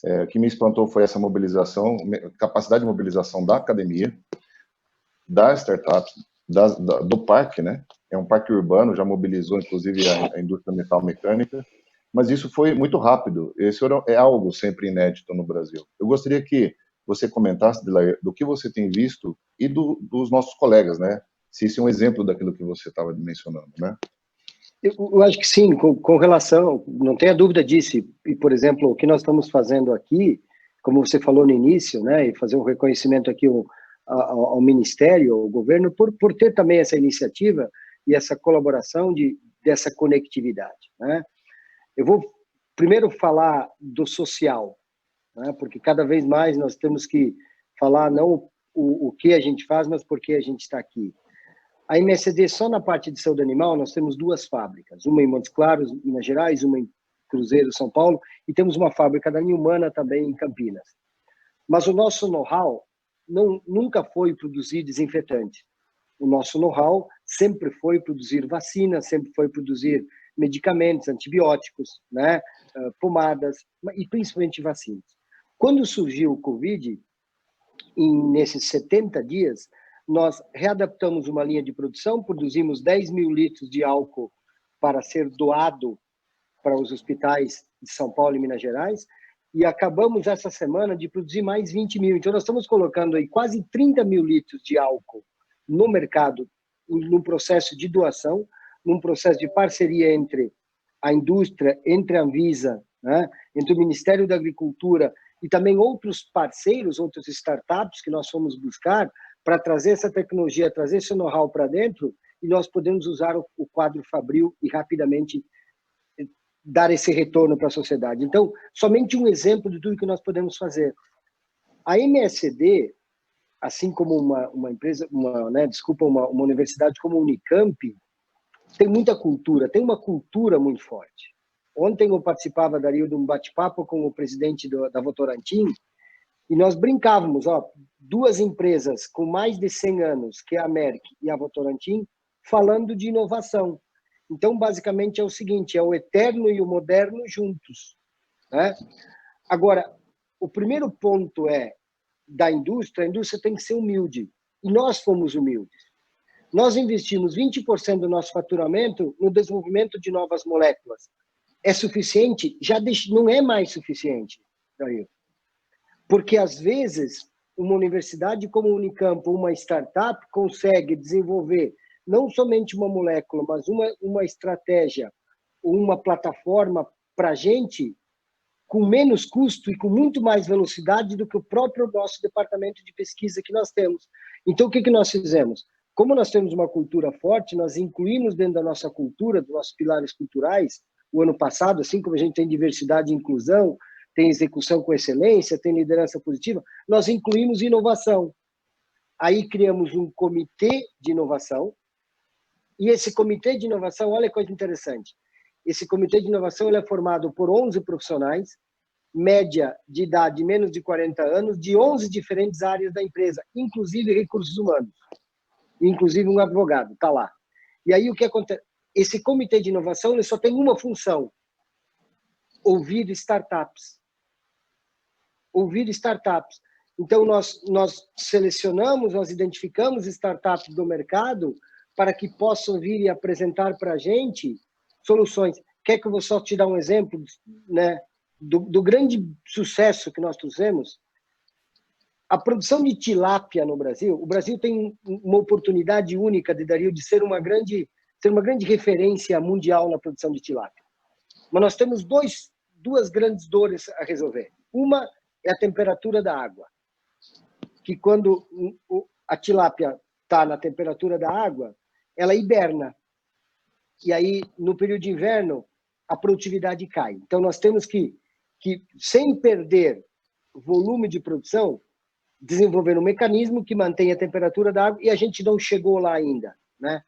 Speaker 2: O que me espantou foi essa mobilização, capacidade de mobilização da academia, das startups, do parque, né? É um parque urbano, já mobilizou inclusive a indústria metal-mecânica, mas isso foi muito rápido. Esse é algo sempre inédito no Brasil. Eu gostaria que você comentasse, Dilair, do que você tem visto e dos nossos colegas, né? Se isso é um exemplo daquilo que você estava mencionando, né?
Speaker 4: Eu acho que sim, com relação, não tenha dúvida disso. E, por exemplo, o que nós estamos fazendo aqui, como você falou no início, né, e fazer um reconhecimento aqui ao Ministério, ao governo, por ter também essa iniciativa e essa colaboração dessa conectividade, né? Eu vou primeiro falar do social, né, porque cada vez mais nós temos que falar não o que a gente faz, mas por que a gente está aqui. A MSD, só na parte de saúde animal, nós temos 2 fábricas, uma em Montes Claros, Minas Gerais, uma em Cruzeiro, São Paulo, e temos uma fábrica da Linha Humana também em Campinas. Mas o nosso know-how nunca foi produzir desinfetante. O nosso know-how sempre foi produzir vacinas, sempre foi produzir medicamentos, antibióticos, né, pomadas, e principalmente vacinas. Quando surgiu o Covid, nesses 70 dias, nós readaptamos uma linha de produção, produzimos 10 mil litros de álcool para ser doado para os hospitais de São Paulo e Minas Gerais, e acabamos essa semana de produzir mais 20 mil. Então, nós estamos colocando aí quase 30 mil litros de álcool no mercado, num processo de doação, num processo de parceria entre a indústria, entre a Anvisa, né, entre o Ministério da Agricultura e também outros parceiros, outras startups que nós fomos buscar para trazer essa tecnologia, trazer esse know-how para dentro, e nós podemos usar o quadro Fabril e rapidamente dar esse retorno para a sociedade. Então, somente um exemplo de tudo que nós podemos fazer. A MSD, assim como uma empresa, uma universidade como a Unicamp, tem muita cultura, tem uma cultura muito forte. Ontem eu participava, Dario, de um bate-papo com o presidente da Votorantim, e nós brincávamos, 2 empresas com mais de 100 anos, que é a Merck e a Votorantim, falando de inovação. Então, basicamente, é o seguinte, é o eterno e o moderno juntos, né? Agora, o primeiro ponto da indústria, a indústria tem que ser humilde, e nós fomos humildes. Nós investimos 20% do nosso faturamento no desenvolvimento de novas moléculas. É suficiente? Já não é mais suficiente, Dario. Porque, às vezes, uma universidade como a Unicamp, uma startup, consegue desenvolver não somente uma molécula, mas uma estratégia, uma plataforma para a gente com menos custo e com muito mais velocidade do que o próprio nosso departamento de pesquisa que nós temos. Então, o que nós fizemos? Como nós temos uma cultura forte, nós incluímos dentro da nossa cultura, dos nossos pilares culturais, o ano passado, assim como a gente tem diversidade e inclusão, tem execução com excelência, tem liderança positiva, nós incluímos inovação. Aí criamos um comitê de inovação, e esse comitê de inovação, olha que coisa interessante, esse comitê de inovação ele é formado por 11 profissionais, média de idade menos de 40 anos, de 11 diferentes áreas da empresa, inclusive recursos humanos, inclusive um advogado, está lá. E aí o que acontece? Esse comitê de inovação ele só tem uma função: ouvir startups. Ouvir startups. Então, nós selecionamos, nós identificamos startups do mercado para que possam vir e apresentar para a gente soluções. Quer que eu vou só te dar um exemplo, né, do grande sucesso que nós trouxemos? A produção de tilápia no Brasil, o Brasil tem uma oportunidade única, Dario, de ser uma grande referência mundial na produção de tilápia. Mas nós temos duas grandes dores a resolver. Uma é a temperatura da água, que quando a tilápia está na temperatura da água, ela hiberna. E aí, no período de inverno, a produtividade cai. Então, nós temos que sem perder volume de produção, desenvolver um mecanismo que mantenha a temperatura da água, e a gente não chegou lá ainda, né?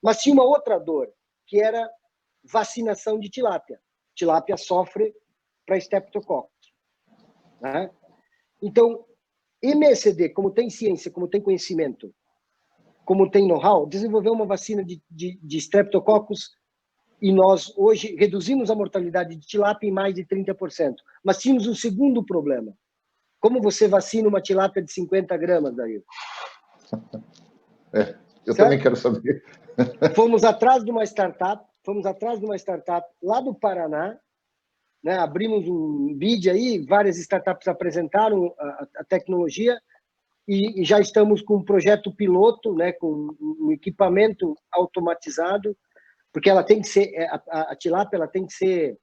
Speaker 4: Mas tinha uma outra dor, que era vacinação de tilápia. Tilápia sofre para Streptococcus, né? Então, MSD, como tem ciência, como tem conhecimento, como tem know-how, desenvolveu uma vacina de Streptococcus E nós, hoje, reduzimos a mortalidade de tilápia em mais de 30%. Mas tínhamos um segundo problema. Como você vacina uma tilápia de 50 gramas, Daí?
Speaker 2: Eu também quero saber.
Speaker 4: Fomos atrás de uma startup lá do Paraná, né? Abrimos um bid aí, várias startups apresentaram a tecnologia e já estamos com um projeto piloto, né? Com um equipamento automatizado, porque ela tem que ser, a tilápia ela tem que ser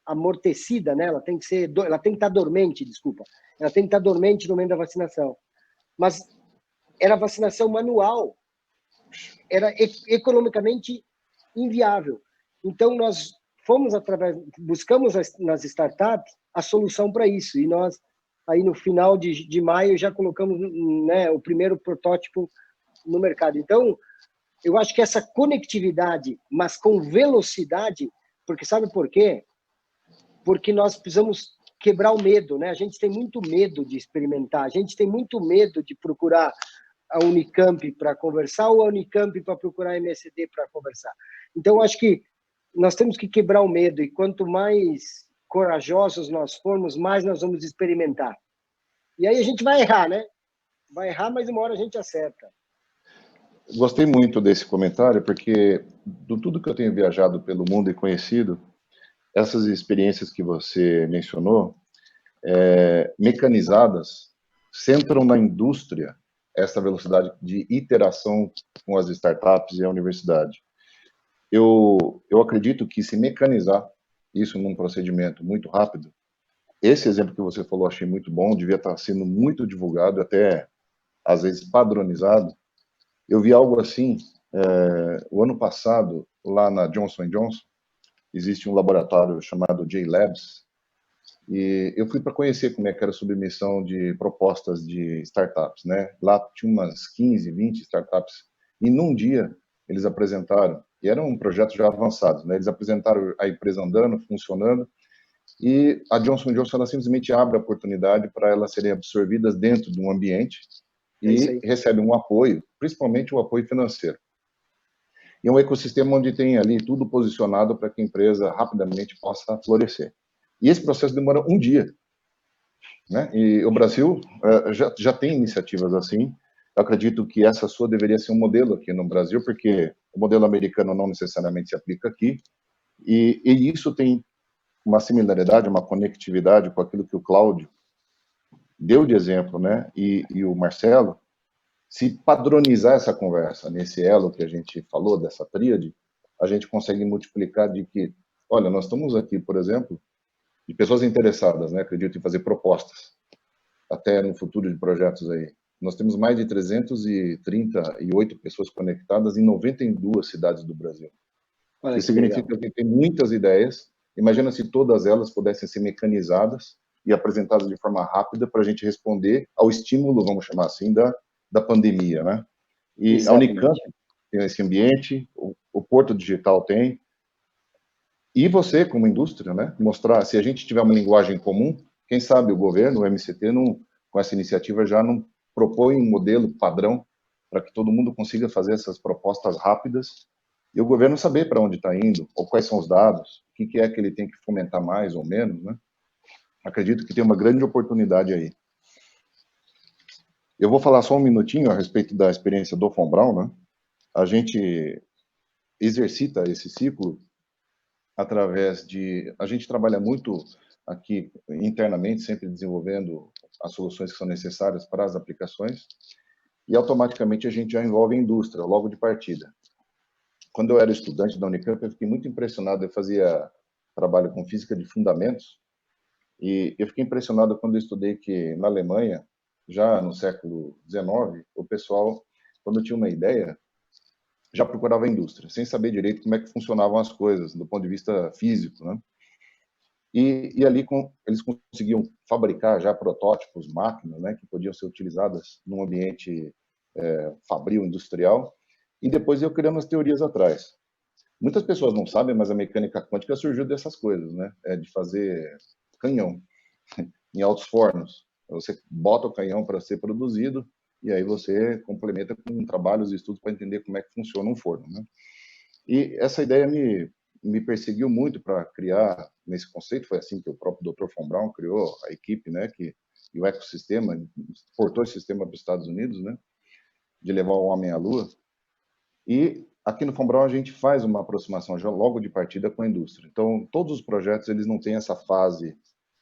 Speaker 4: amortecida, né? Ela tem que estar dormente, desculpa. Ela tem que estar dormente no momento da vacinação. Mas era vacinação manual, era economicamente inviável. Então nós buscamos nas startups a solução para isso, e nós aí no final de maio já colocamos, né, o primeiro protótipo no mercado. Então eu acho que essa conectividade, mas com velocidade, porque sabe por quê? Porque nós precisamos quebrar o medo, né? A gente tem muito medo de experimentar, a gente tem muito medo de procurar a Unicamp para conversar ou a Unicamp para procurar a MSD para conversar. Então, acho que nós temos que quebrar o medo, e quanto mais corajosos nós formos, mais nós vamos experimentar. E aí a gente vai errar, né? Vai errar, mas uma hora a gente acerta.
Speaker 2: Gostei muito desse comentário, porque de tudo que eu tenho viajado pelo mundo e conhecido, essas experiências que você mencionou, mecanizadas, centram na indústria essa velocidade de iteração com as startups e a universidade. Eu acredito que se mecanizar isso num procedimento muito rápido, esse exemplo que você falou, achei muito bom, devia estar sendo muito divulgado, até às vezes padronizado. Eu vi algo assim, o ano passado, lá na Johnson & Johnson, existe um laboratório chamado J-Labs, e eu fui para conhecer como é que era a submissão de propostas de startups, né? Lá tinha umas 15, 20 startups, e num dia eles apresentaram, e era um projeto já avançado, né? Eles apresentaram a empresa andando, funcionando, e a Johnson & Johnson ela simplesmente abre a oportunidade para elas serem absorvidas dentro de um ambiente e recebem um apoio, principalmente o apoio financeiro. E um ecossistema onde tem ali tudo posicionado para que a empresa rapidamente possa florescer. E esse processo demora um dia, né? E o Brasil já tem iniciativas assim. Eu acredito que essa sua deveria ser um modelo aqui no Brasil, porque o modelo americano não necessariamente se aplica aqui. E isso tem uma similaridade, uma conectividade com aquilo que o Cláudio deu de exemplo, né? E o Marcelo, se padronizar essa conversa nesse elo que a gente falou, dessa tríade, a gente consegue multiplicar de que, olha, nós estamos aqui, por exemplo, de pessoas interessadas, né? Acredito em fazer propostas, até no futuro de projetos aí. Nós temos mais de 338 pessoas conectadas em 92 cidades do Brasil.
Speaker 4: Olha,
Speaker 2: isso significa que tem muitas ideias. Imagina se todas elas pudessem ser mecanizadas e apresentadas de forma rápida para a gente responder ao estímulo, vamos chamar assim, da pandemia, né? E exatamente. A Unicamp tem esse ambiente, o Porto Digital tem, e você, como indústria, né, mostrar, se a gente tiver uma linguagem comum, quem sabe o governo, o MCT, com essa iniciativa já não propõe um modelo padrão para que todo mundo consiga fazer essas propostas rápidas e o governo saber para onde está indo, ou quais são os dados, o que é que ele tem que fomentar mais ou menos, né? Acredito que tem uma grande oportunidade aí. Eu vou falar só um minutinho a respeito da experiência do Von Braun, né? A gente exercita esse ciclo através de... A gente trabalha muito aqui internamente, sempre desenvolvendo as soluções que são necessárias para as aplicações, e automaticamente a gente já envolve a indústria, logo de partida. Quando eu era estudante da Unicamp, eu fiquei muito impressionado, eu fazia trabalho com física de fundamentos, e eu fiquei impressionado quando eu estudei que na Alemanha, já no século XIX, o pessoal, quando tinha uma ideia, já procurava a indústria, sem saber direito como é que funcionavam as coisas, do ponto de vista físico, né? E ali eles conseguiam fabricar já protótipos, máquinas, né, que podiam ser utilizadas num ambiente fabril, industrial, e depois eu criando as teorias atrás. Muitas pessoas não sabem, mas a mecânica quântica surgiu dessas coisas, né? De fazer canhão em altos fornos. Você bota o canhão para ser produzido e aí você complementa com trabalhos e estudos para entender como é que funciona um forno, né? E essa ideia me me perseguiu muito para criar nesse conceito, foi assim que o próprio Dr. Von Braun criou a equipe, né, e o ecossistema, portou esse sistema para os Estados Unidos, né, de levar o homem à Lua. E aqui no Von Braun a gente faz uma aproximação já logo de partida com a indústria. Então, todos os projetos eles não têm essa fase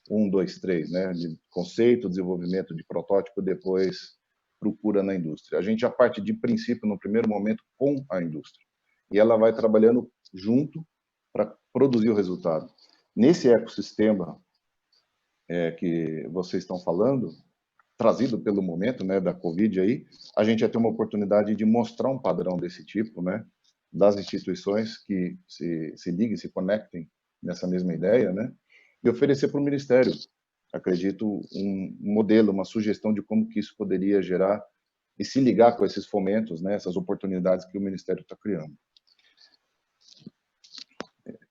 Speaker 2: 1, 2, 3, né, de conceito, desenvolvimento de protótipo, depois procura na indústria. A gente já parte de princípio, no primeiro momento, com a indústria. E ela vai trabalhando junto para produzir o resultado. Nesse ecossistema que vocês estão falando, trazido pelo momento, né, da Covid aí, a gente já tem uma oportunidade de mostrar um padrão desse tipo, né, das instituições que se liguem, se conectem nessa mesma ideia, né, e oferecer para o Ministério, acredito, um modelo, uma sugestão de como que isso poderia gerar e se ligar com esses fomentos, né, essas oportunidades que o Ministério está criando.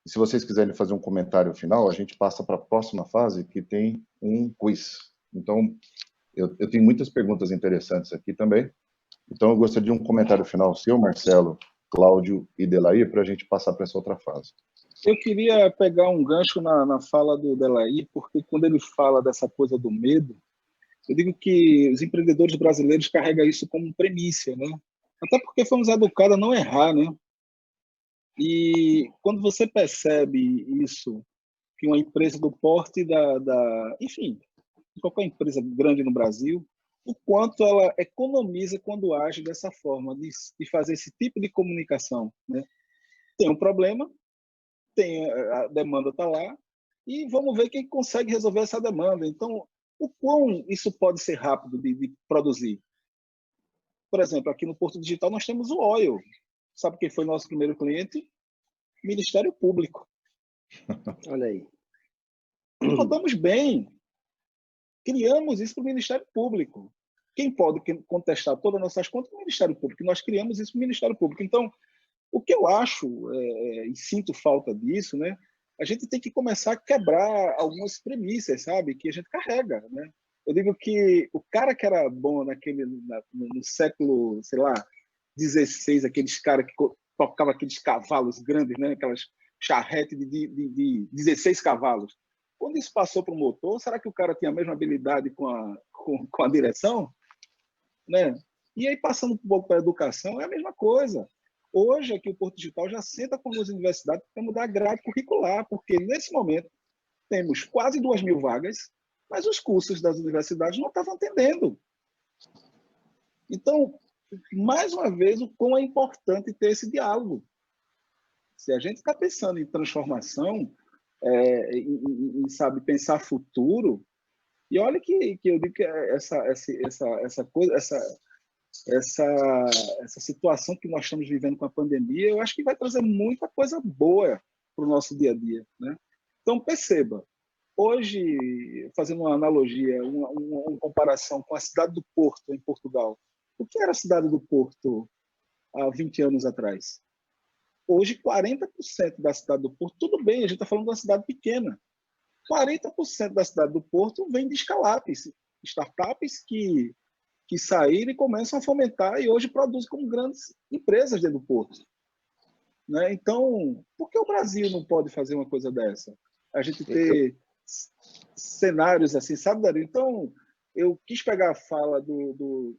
Speaker 2: E se vocês quiserem fazer um comentário final, a gente passa para a próxima fase, que tem um quiz. Então, eu tenho muitas perguntas interessantes aqui também. Então, eu gostaria de um comentário final seu, Marcelo, Cláudio e Delair, para a gente passar para essa outra fase.
Speaker 5: Eu queria pegar um gancho na fala do Delair, porque quando ele fala dessa coisa do medo, eu digo que os empreendedores brasileiros carregam isso como premissa, né? Até porque fomos educados a não errar, né? E quando você percebe isso, que uma empresa do porte enfim, qualquer empresa grande no Brasil, o quanto ela economiza quando age dessa forma, de fazer esse tipo de comunicação, né? Tem um problema, a demanda está lá, e vamos ver quem consegue resolver essa demanda. Então, o quão isso pode ser rápido de produzir? Por exemplo, aqui no Porto Digital nós temos o Oil. Sabe quem foi nosso primeiro cliente? Ministério Público.
Speaker 4: Olha aí.
Speaker 5: Rodamos bem. Criamos isso para o Ministério Público. Quem pode contestar todas as nossas contas é o Ministério Público. Nós criamos isso para o Ministério Público. Então, o que eu acho, e sinto falta disso, né? A gente tem que começar a quebrar algumas premissas, sabe? Que a gente carrega, né? Eu digo que o cara que era bom no século, sei lá, 16, aqueles caras que tocavam aqueles cavalos grandes, né? Aquelas charretes de 16 cavalos. Quando isso passou para o motor, será que o cara tinha a mesma habilidade com a direção? Né? E aí, passando um pouco para a educação, é a mesma coisa. Hoje, aqui o Porto Digital já senta com as universidades para mudar a grade curricular, porque nesse momento temos quase 2.000 vagas, mas os cursos das universidades não estavam atendendo. Então, mais uma vez, o quão é importante ter esse diálogo. Se a gente está pensando em transformação, sabe, pensar futuro, e olha que eu digo que essa coisa, essa situação que nós estamos vivendo com a pandemia, eu acho que vai trazer muita coisa boa para o nosso dia a dia, né? Então, perceba, hoje, fazendo uma analogia, uma comparação com a cidade do Porto, em Portugal, o que era a cidade do Porto há 20 anos atrás? Hoje, 40% da cidade do Porto, tudo bem, a gente está falando de uma cidade pequena, 40% da cidade do Porto vem de startups que saíram e começam a fomentar e hoje produzem como grandes empresas dentro do Porto. Né? Então, por que o Brasil não pode fazer uma coisa dessa? A gente ter cenários assim, sabe, Dario? Então, eu quis pegar a fala do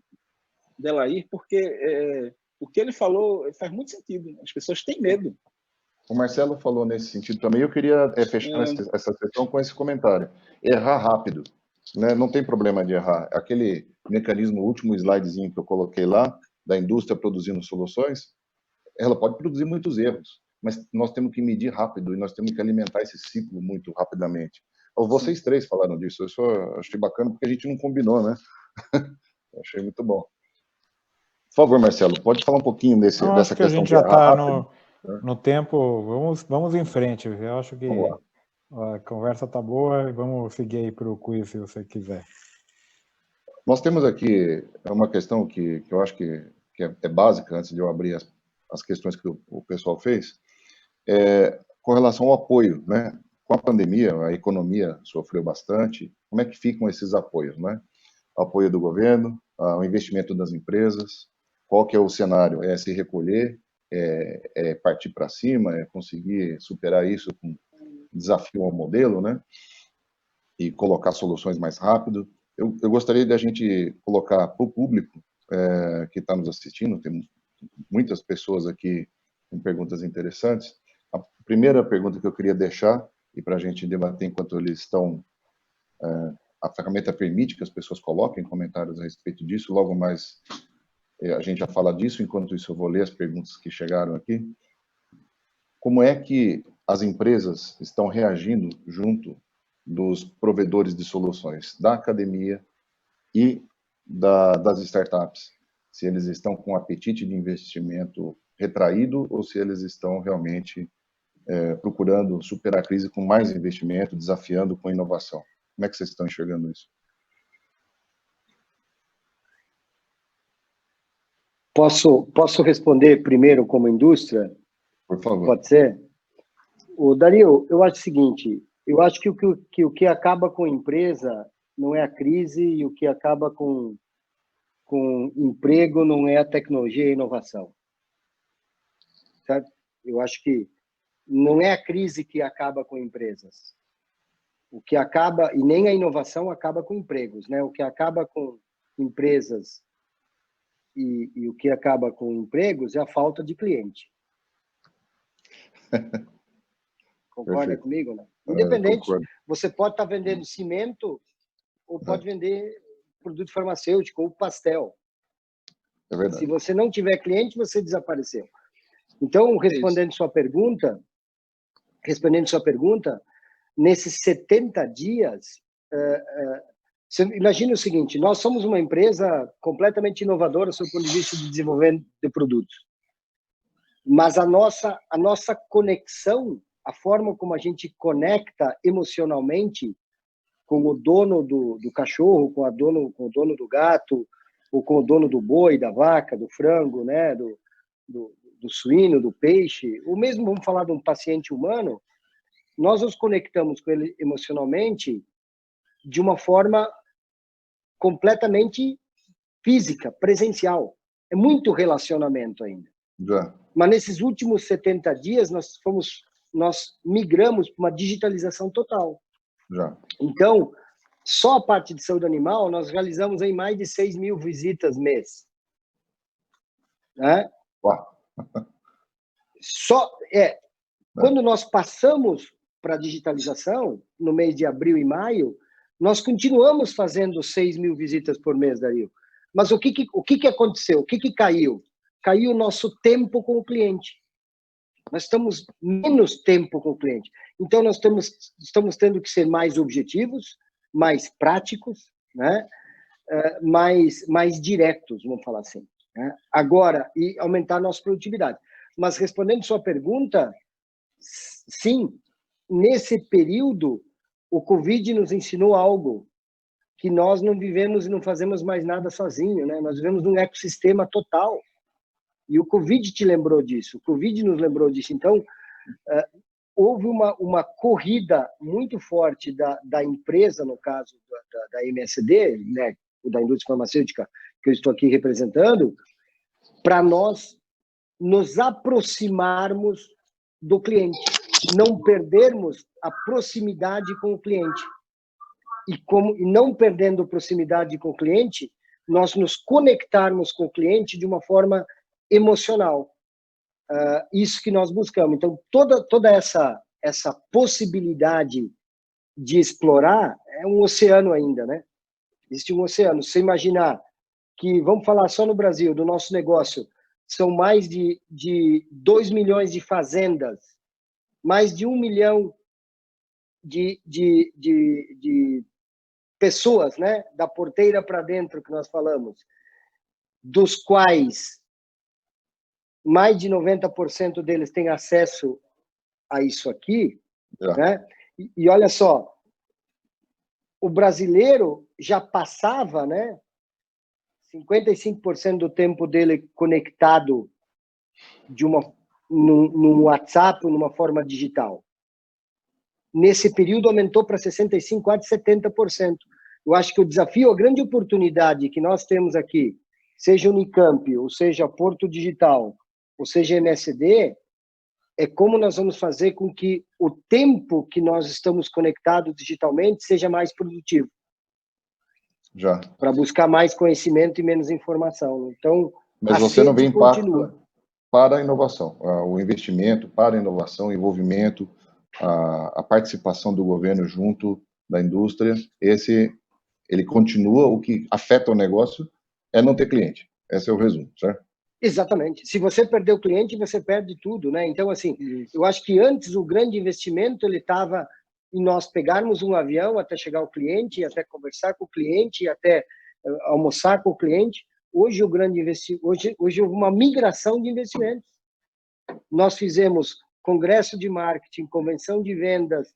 Speaker 5: Delair porque o que ele falou faz muito sentido. As pessoas têm medo.
Speaker 2: O Marcelo falou nesse sentido também. Eu queria fechar essa sessão com esse comentário. Errar rápido, né? Não tem problema de errar. Aquele mecanismo, o último slidezinho que eu coloquei lá, da indústria produzindo soluções, ela pode produzir muitos erros, mas nós temos que medir rápido e nós temos que alimentar esse ciclo muito rapidamente. Vocês três falaram disso, eu só achei bacana porque a gente não combinou, né? Achei muito bom. Por favor, Marcelo, pode falar um pouquinho dessa questão.
Speaker 3: Acho que a gente já está no tempo, vamos em frente. Eu acho que a conversa está boa e vamos seguir aí para o quiz, se você quiser.
Speaker 2: Nós temos aqui uma questão que eu acho que é básica, antes de eu abrir as questões que o pessoal fez, com relação ao apoio, né? Com a pandemia, a economia sofreu bastante. Como é que ficam esses apoios, né? O apoio do governo, o investimento das empresas, qual que é o cenário? É se recolher é partir para cima, é conseguir superar isso com desafio ao modelo, né? E colocar soluções mais rápido. Eu gostaria de a gente colocar para o público que está nos assistindo, tem muitas pessoas aqui com perguntas interessantes. A primeira pergunta que eu queria deixar, e para a gente debater enquanto eles estão... a ferramenta permite que as pessoas coloquem comentários a respeito disso, logo mais a gente já fala disso, enquanto isso eu vou ler as perguntas que chegaram aqui. Como é que as empresas estão reagindo junto dos provedores de soluções da academia e das startups? Se eles estão com apetite de investimento retraído ou se eles estão realmente procurando superar a crise com mais investimento, desafiando com inovação. Como é que vocês estão enxergando isso?
Speaker 4: Posso responder primeiro como indústria?
Speaker 2: Por favor.
Speaker 4: Pode ser? Dario, eu acho o seguinte, eu acho que o que acaba com a empresa não é a crise e o que acaba com emprego não é a tecnologia e a inovação. Certo? Eu acho que não é a crise que acaba com empresas. O que acaba, e nem a inovação acaba com empregos, né? O que acaba com empresas e o que acaba com empregos é a falta de cliente. Concorda
Speaker 2: Perfeito.
Speaker 4: comigo, né? Independente,
Speaker 2: Concordo.
Speaker 4: você pode estar vendendo cimento ou pode vender produto farmacêutico ou pastel.
Speaker 2: É verdade.
Speaker 4: Se você não tiver cliente, você desapareceu. Então, respondendo sua pergunta, nesses 70 dias, você imagina o seguinte, nós somos uma empresa completamente inovadora sob o ponto de vista de desenvolvimento de produtos. Mas a nossa conexão, a forma como a gente conecta emocionalmente com o dono do cachorro, com o dono do gato, ou com o dono do boi, da vaca, do frango, né, do suíno, do peixe, ou mesmo vamos falar de um paciente humano, nós nos conectamos com ele emocionalmente de uma forma completamente física, presencial. É muito relacionamento ainda.
Speaker 2: Já.
Speaker 4: Mas nesses últimos 70 dias, nós migramos para uma digitalização total.
Speaker 2: Já.
Speaker 4: Então, só a parte de saúde animal, nós realizamos aí mais de 6.000 visitas mês. Né? Quando nós passamos para a digitalização, no mês de abril e maio, nós continuamos fazendo 6.000 visitas por mês, Dario. Mas o que aconteceu? O que caiu? Caiu o nosso tempo com o cliente. Nós estamos menos tempo com o cliente. Então, nós estamos tendo que ser mais objetivos, mais práticos, né? mais diretos, vamos falar assim. Né? Agora, e aumentar a nossa produtividade. Mas, respondendo sua pergunta, sim, nesse período, o Covid nos ensinou algo que nós não vivemos e não fazemos mais nada sozinho, né? Nós vivemos num ecossistema total. E o Covid te lembrou disso, o Covid nos lembrou disso. Então, houve uma corrida muito forte da empresa, no caso da MSD, né, da indústria farmacêutica que eu estou aqui representando, para nós nos aproximarmos do cliente, não perdermos a proximidade com o cliente. E não perdendo proximidade com o cliente, nós nos conectarmos com o cliente de uma forma emocional. Isso que nós buscamos. Então, toda essa possibilidade de explorar é um oceano ainda, né? Existe um oceano. Se imaginar que, vamos falar só no Brasil, do nosso negócio, são mais de 2 milhões de fazendas, mais de 1 milhão de pessoas, né? Da porteira para dentro que nós falamos, dos quais mais de 90% deles têm acesso a isso aqui, né? E olha só, o brasileiro já passava, né, 55% do tempo dele conectado num WhatsApp ou numa forma digital. Nesse período aumentou para 65%, quase 70%. Eu acho que o desafio, a grande oportunidade que nós temos aqui, seja Unicamp, ou seja Porto Digital, ou seja, MSD, é como nós vamos fazer com que o tempo que nós estamos conectados digitalmente seja mais produtivo.
Speaker 2: Já.
Speaker 4: Para buscar mais conhecimento e menos informação. Então,
Speaker 2: mas você não vê impacto para a inovação, o investimento para a inovação, o envolvimento, a participação do governo junto da indústria, ele continua, o que afeta o negócio é não ter cliente. Esse é o resumo, certo?
Speaker 4: Exatamente. Se você perder o cliente, você perde tudo, né? Então, assim, eu acho que antes o grande investimento ele estava em nós pegarmos um avião até chegar ao cliente, até conversar com o cliente, até almoçar com o cliente. Hoje o grande hoje houve uma migração de investimentos. Nós fizemos congresso de marketing, convenção de vendas,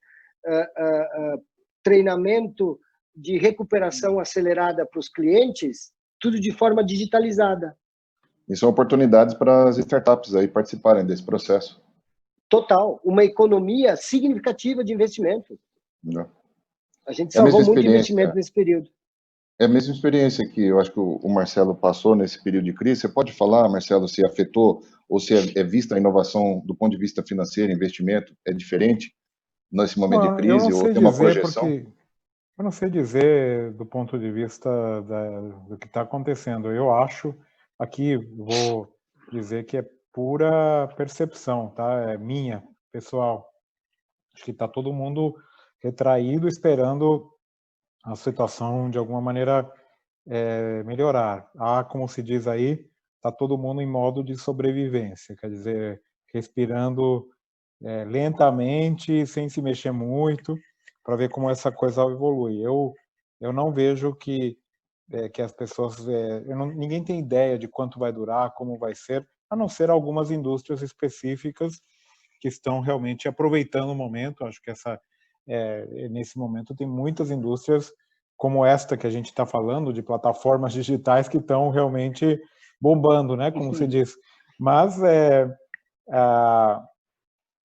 Speaker 4: treinamento de recuperação acelerada para os clientes, tudo de forma digitalizada.
Speaker 2: E são oportunidades para as startups aí participarem desse processo.
Speaker 4: Total, uma economia significativa de investimento.
Speaker 2: Não.
Speaker 4: A gente salvou muito investimento nesse período.
Speaker 2: É a mesma experiência que eu acho que o Marcelo passou nesse período de crise. Você pode falar, Marcelo, se afetou ou se é vista a inovação do ponto de vista financeiro, investimento, é diferente nesse momento de crise ou tem uma projeção?
Speaker 3: Eu não sei dizer do ponto de vista do que está acontecendo. Eu acho, aqui vou dizer que é pura percepção, tá? É minha, pessoal. Acho que está todo mundo retraído, esperando a situação de alguma maneira melhorar. Como se diz aí, está todo mundo em modo de sobrevivência, quer dizer, respirando lentamente, sem se mexer muito, para ver como essa coisa evolui. Eu não vejo que as pessoas... ninguém tem ideia de quanto vai durar, como vai ser, a não ser algumas indústrias específicas que estão realmente aproveitando o momento. Acho que nesse momento tem muitas indústrias como esta que a gente está falando, de plataformas digitais que estão realmente bombando, né, como se diz. Mas,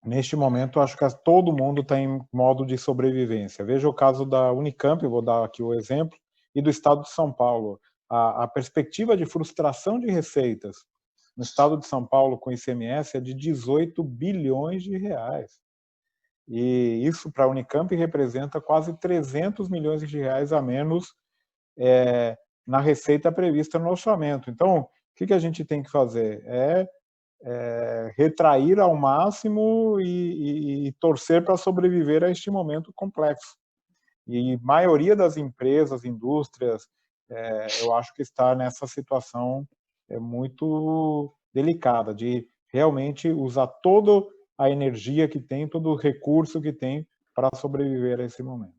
Speaker 3: neste momento, acho que todo mundo está em modo de sobrevivência. Veja o caso da Unicamp, vou dar aqui o exemplo, e do Estado de São Paulo. A perspectiva de frustração de receitas no Estado de São Paulo com ICMS é de 18 bilhões de reais. E isso para a Unicamp representa quase 300 milhões de reais a menos na receita prevista no orçamento. Então, o que a gente tem que fazer? Retrair ao máximo e torcer para sobreviver a este momento complexo. E a maioria das empresas, indústrias, eu acho que está nessa situação muito delicada, de realmente usar toda a energia que tem, todo o recurso que tem para sobreviver a esse momento.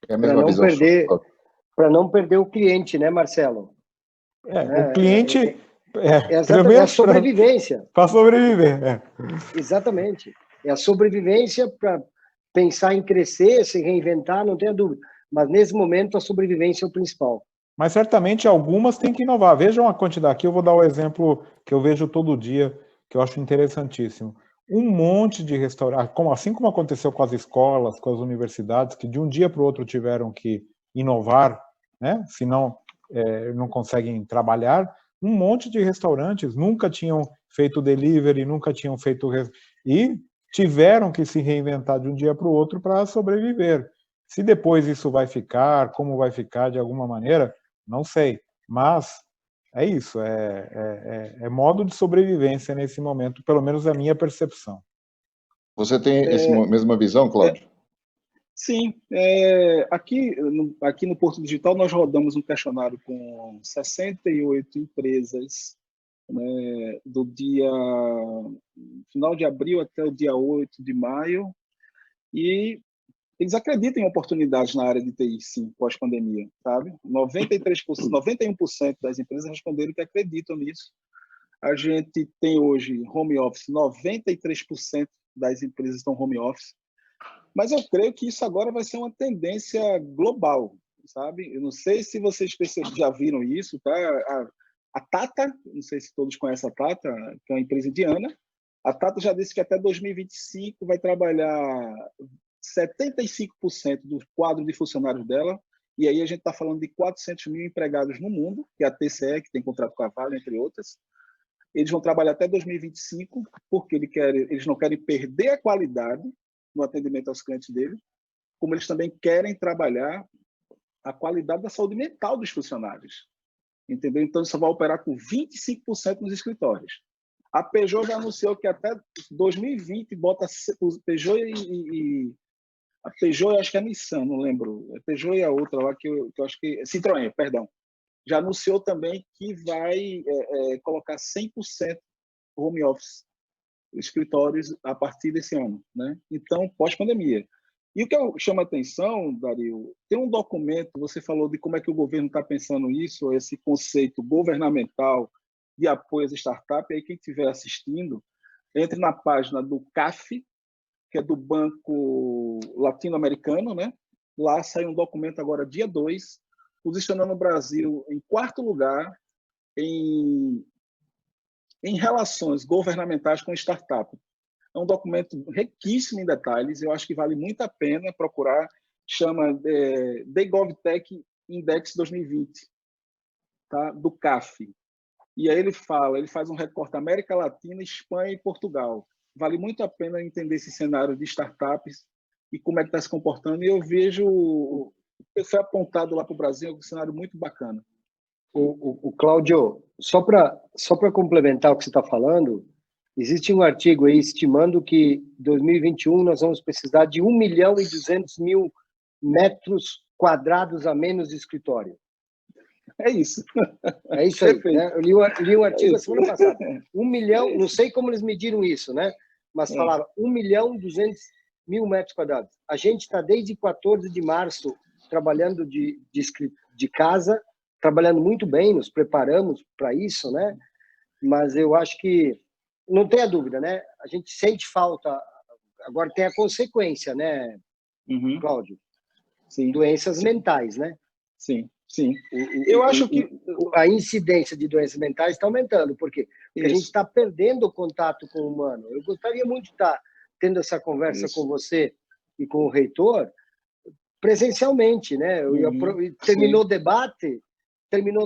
Speaker 2: É a mesma visão.
Speaker 4: Para não perder o cliente, né, Marcelo?
Speaker 3: O cliente...
Speaker 4: É a sobrevivência.
Speaker 3: Para sobreviver.
Speaker 4: Exatamente. É a sobrevivência para pensar em crescer, se reinventar, não tenha dúvida. Mas, nesse momento, a sobrevivência é o principal.
Speaker 3: Mas, certamente, algumas têm que inovar. Vejam a quantidade. Aqui eu vou dar o exemplo que eu vejo todo dia, que eu acho interessantíssimo. Um monte de restaurantes, assim como aconteceu com as escolas, com as universidades, que de um dia para o outro tiveram que inovar, né? Senão não conseguem trabalhar. Um monte de restaurantes nunca tinham feito delivery, nunca tinham feito... E tiveram que se reinventar de um dia para o outro para sobreviver. Se depois isso vai ficar, como vai ficar de alguma maneira, não sei. Mas é isso, é modo de sobrevivência nesse momento, pelo menos é a minha percepção.
Speaker 2: Você tem essa mesma visão, Cláudio?
Speaker 5: Sim. Aqui no Porto Digital, nós rodamos um questionário com 68 empresas, né, do final de abril até o dia 8 de maio, e eles acreditam em oportunidades na área de TI, sim, pós-pandemia, sabe? 91% das empresas responderam que acreditam nisso. A gente tem hoje home office, 93% das empresas estão home office. Mas eu creio que isso agora vai ser uma tendência global, sabe? Eu não sei se vocês já viram isso, tá? A Tata, não sei se todos conhecem a Tata, que é uma empresa indiana. A Tata já disse que até 2025 vai trabalhar 75% do quadro de funcionários dela, e aí a gente está falando de 400 mil empregados no mundo, que é a TCE, que tem contrato com a Vale, entre outras, Eles vão trabalhar até 2025, porque eles não querem perder a qualidade no atendimento aos clientes deles, como eles também querem trabalhar a qualidade da saúde mental dos funcionários. Entendeu? Então, isso vai operar com 25% nos escritórios. A Peugeot já anunciou que até 2020 bota o Peugeot a Peugeot, eu acho que é a Nissan, não lembro. A Peugeot e a outra lá que eu acho que Citroën, perdão. Já anunciou também que vai colocar 100% home office escritórios a partir desse ano, né? Então, pós-pandemia. E o que eu chamo a atenção, Dario, tem um documento, você falou de como é que o governo está pensando isso, esse conceito governamental de apoio às startups, aí quem estiver assistindo, entre na página do CAF, que é do Banco Latino-Americano, né? Lá sai um documento agora, dia 2, posicionando o Brasil em 4º lugar em relações governamentais com startup. É um documento riquíssimo em detalhes, eu acho que vale muito a pena procurar, chama The GovTech Index 2020, tá? Do CAF. E aí ele faz um recorte América Latina, Espanha e Portugal. Vale muito a pena entender esse cenário de startups e como é que está se comportando. E eu vejo o que foi apontado lá para o Brasil, um cenário muito bacana.
Speaker 4: O Cláudio, só para complementar o que você está falando, existe um artigo aí estimando que em 2021 nós vamos precisar de 1.200.000 metros quadrados a menos de escritório.
Speaker 5: É isso.
Speaker 4: É isso aí. Né? Eu li um artigo a semana passada. 1 milhão, não sei como eles mediram isso, né? Mas falava 1.200.000 metros quadrados. A gente está desde 14 de março trabalhando de casa, trabalhando muito bem, nos preparamos para isso, né? Mas eu acho que, não tenha dúvida, né? A gente sente falta, agora tem a consequência, né, Cláudio?
Speaker 5: Sim.
Speaker 4: Doenças mentais, né?
Speaker 5: Sim, sim. Eu acho que
Speaker 4: a incidência de doenças mentais está aumentando. Por quê? Porque a gente está perdendo o contato com o humano. Eu gostaria muito de estar tendo essa conversa com você e com o reitor presencialmente, né? Terminou o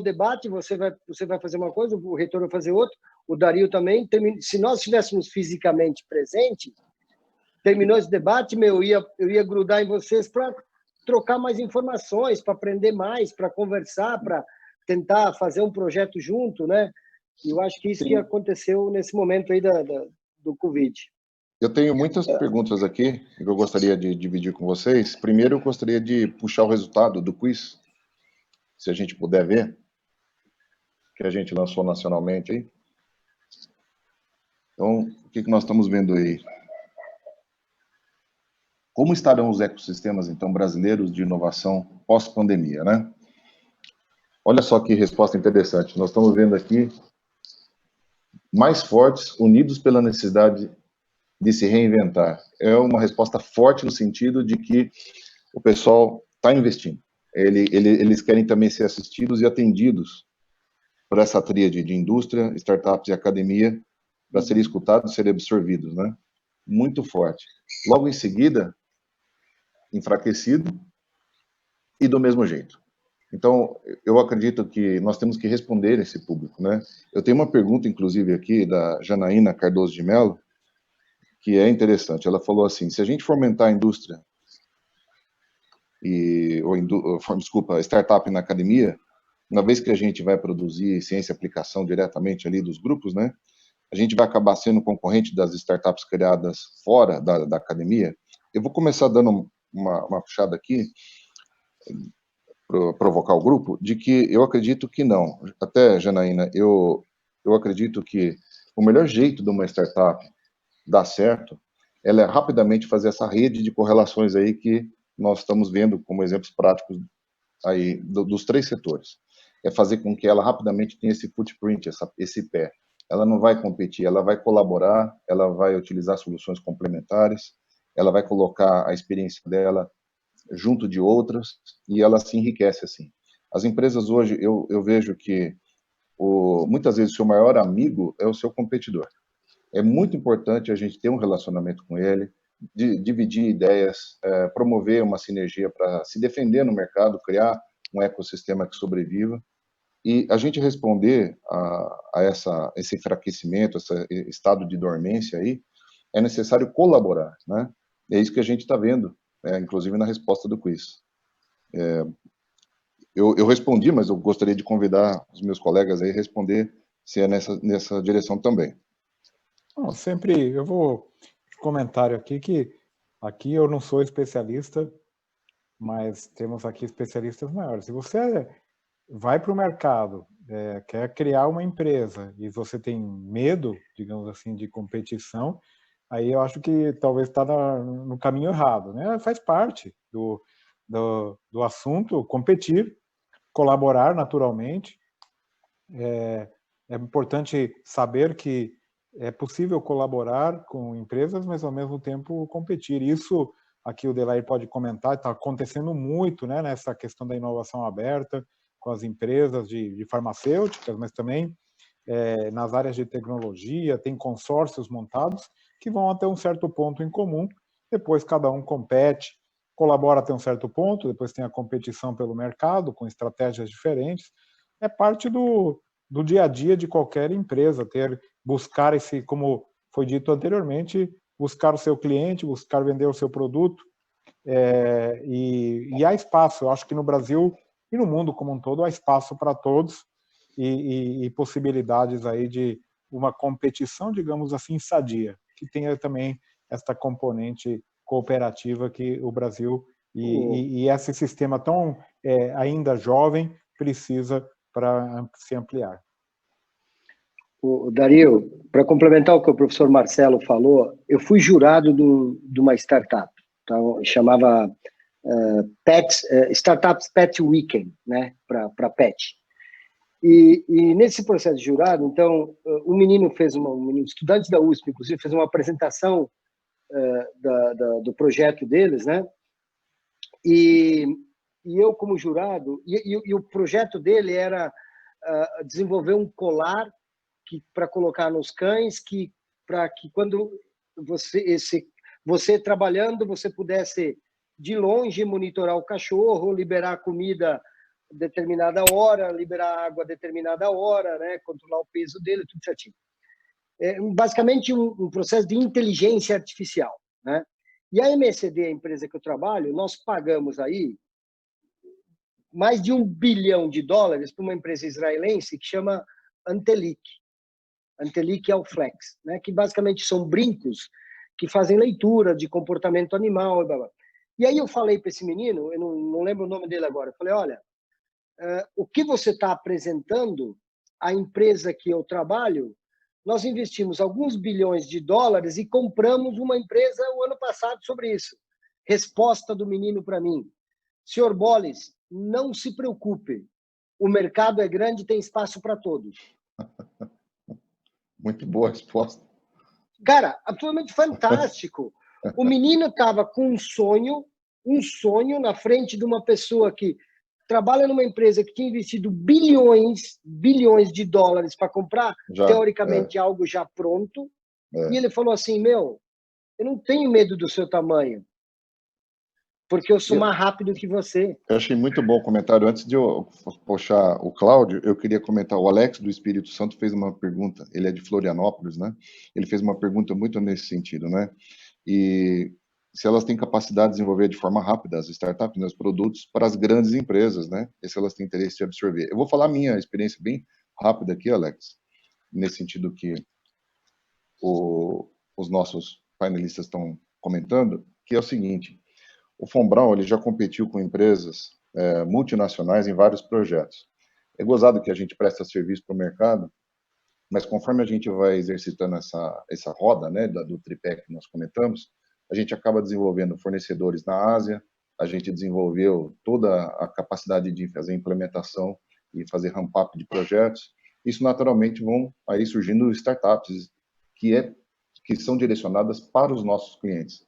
Speaker 4: debate, você vai fazer uma coisa, o reitor vai fazer outra, o Dario também. Se nós estivéssemos fisicamente presentes, terminou esse debate, eu ia grudar em vocês para trocar mais informações, para aprender mais, para conversar, para tentar fazer um projeto junto, né? E eu acho que isso que aconteceu nesse momento aí do Covid.
Speaker 2: Eu tenho muitas perguntas aqui que eu gostaria de dividir com vocês. Primeiro, eu gostaria de puxar o resultado do quiz, se a gente puder ver, que a gente lançou nacionalmente aí. Então, o que nós estamos vendo aí? Como estarão os ecossistemas, então, brasileiros de inovação pós-pandemia, né? Olha só que resposta interessante. Nós estamos vendo aqui mais fortes, unidos pela necessidade de se reinventar. É uma resposta forte no sentido de que o pessoal está investindo. Eles querem também ser assistidos e atendidos por essa tríade de indústria, startups e academia para serem escutados e serem absorvidos, né? Muito forte. Logo em seguida, enfraquecido e do mesmo jeito. Então, eu acredito que nós temos que responder esse público, né? Eu tenho uma pergunta, inclusive, aqui da Janaína Cardoso de Mello, que é interessante. Ela falou assim, se a gente fomentar a indústria a startup na academia, uma vez que a gente vai produzir ciência e aplicação diretamente ali dos grupos, né? A gente vai acabar sendo concorrente das startups criadas fora da academia. Eu vou começar dando uma puxada aqui, para provocar o grupo, de que eu acredito que não. Até, Janaína, eu acredito que o melhor jeito de uma startup dar certo, ela é rapidamente fazer essa rede de correlações aí que nós estamos vendo como exemplos práticos aí dos 3 setores. É fazer com que ela rapidamente tenha esse footprint, esse pé. Ela não vai competir, ela vai colaborar, ela vai utilizar soluções complementares, ela vai colocar a experiência dela junto de outras, e ela se enriquece assim. As empresas hoje, eu vejo que muitas vezes o seu maior amigo é o seu competidor. É muito importante a gente ter um relacionamento com ele, dividir ideias, promover uma sinergia para se defender no mercado, criar um ecossistema que sobreviva. E a gente responder a esse enfraquecimento, esse estado de dormência aí, é necessário colaborar, né? É isso que a gente está vendo, inclusive na resposta do quiz. Eu respondi, mas eu gostaria de convidar os meus colegas aí a responder se é nessa direção também.
Speaker 3: Não, sempre, eu vou comentário aqui que aqui eu não sou especialista, mas temos aqui especialistas maiores. Se você vai para o mercado, quer criar uma empresa e você tem medo, digamos assim, de competição, aí eu acho que talvez está no caminho errado, né? Faz parte do assunto competir, colaborar naturalmente. É importante saber que é possível colaborar com empresas, mas ao mesmo tempo competir. Isso aqui o Delair pode comentar, está acontecendo muito, né, nessa questão da inovação aberta com as empresas de farmacêuticas, mas também nas áreas de tecnologia, tem consórcios montados que vão até um certo ponto em comum, depois cada um compete, colabora até um certo ponto, depois tem a competição pelo mercado com estratégias diferentes. É parte do dia a dia de qualquer empresa, buscar esse, como foi dito anteriormente, buscar o seu cliente, buscar vender o seu produto, e há espaço. Eu acho que no Brasil e no mundo como um todo há espaço para todos e possibilidades aí de uma competição, digamos assim, sadia, que tenha também esta componente cooperativa que o Brasil e esse sistema tão ainda jovem precisa para se ampliar.
Speaker 4: O Dario, para complementar o que o professor Marcelo falou, eu fui jurado de uma startup, então, chamava Startups Pet Weekend, né, para pet. E nesse processo de jurado, então, um menino estudante da USP, inclusive, fez uma apresentação do projeto deles, né? E eu, como jurado, e o projeto dele era desenvolver um colar para colocar nos cães, para que quando você trabalhando, você pudesse de longe monitorar o cachorro, liberar comida determinada hora, liberar água determinada hora, né, controlar o peso dele, tudo certinho. Basicamente um processo de inteligência artificial, né? E a MSD, a empresa que eu trabalho, nós pagamos aí mais de $1 bilhão para uma empresa israelense que chama Antelic. Antelic é o Flex, né? Que basicamente são brincos que fazem leitura de comportamento animal. E blá, blá. E aí eu falei para esse menino, eu não lembro o nome dele agora, eu falei, olha, o que você está apresentando, a empresa que eu trabalho, nós investimos alguns bilhões de dólares e compramos uma empresa o ano passado sobre isso. Resposta do menino para mim, senhor Bolles, não se preocupe, o mercado é grande e tem espaço para todos.
Speaker 2: Muito boa resposta.
Speaker 4: Cara, absolutamente fantástico. O menino estava com um sonho na frente de uma pessoa que trabalha numa empresa que tinha investido bilhões de dólares para comprar, teoricamente, algo já pronto. E ele falou assim, eu não tenho medo do seu tamanho, porque eu sou mais rápido que você.
Speaker 2: Eu achei muito bom o comentário. Antes de eu puxar o Cláudio, eu queria comentar. O Alex do Espírito Santo fez uma pergunta. Ele é de Florianópolis, né? Ele fez uma pergunta muito nesse sentido, né? E se elas têm capacidade de desenvolver de forma rápida as startups, né, os produtos para as grandes empresas, né? E se elas têm interesse de absorver. Eu vou falar a minha experiência bem rápida aqui, Alex, nesse sentido que os nossos painelistas estão comentando, que é o seguinte. O Von Braun ele já competiu com empresas multinacionais em vários projetos. É gozado que a gente presta serviço para o mercado, mas conforme a gente vai exercitando essa roda, né, do tripé que nós comentamos, a gente acaba desenvolvendo fornecedores na Ásia, a gente desenvolveu toda a capacidade de fazer implementação e fazer ramp-up de projetos. Isso naturalmente vão aí surgindo startups que são direcionadas para os nossos clientes.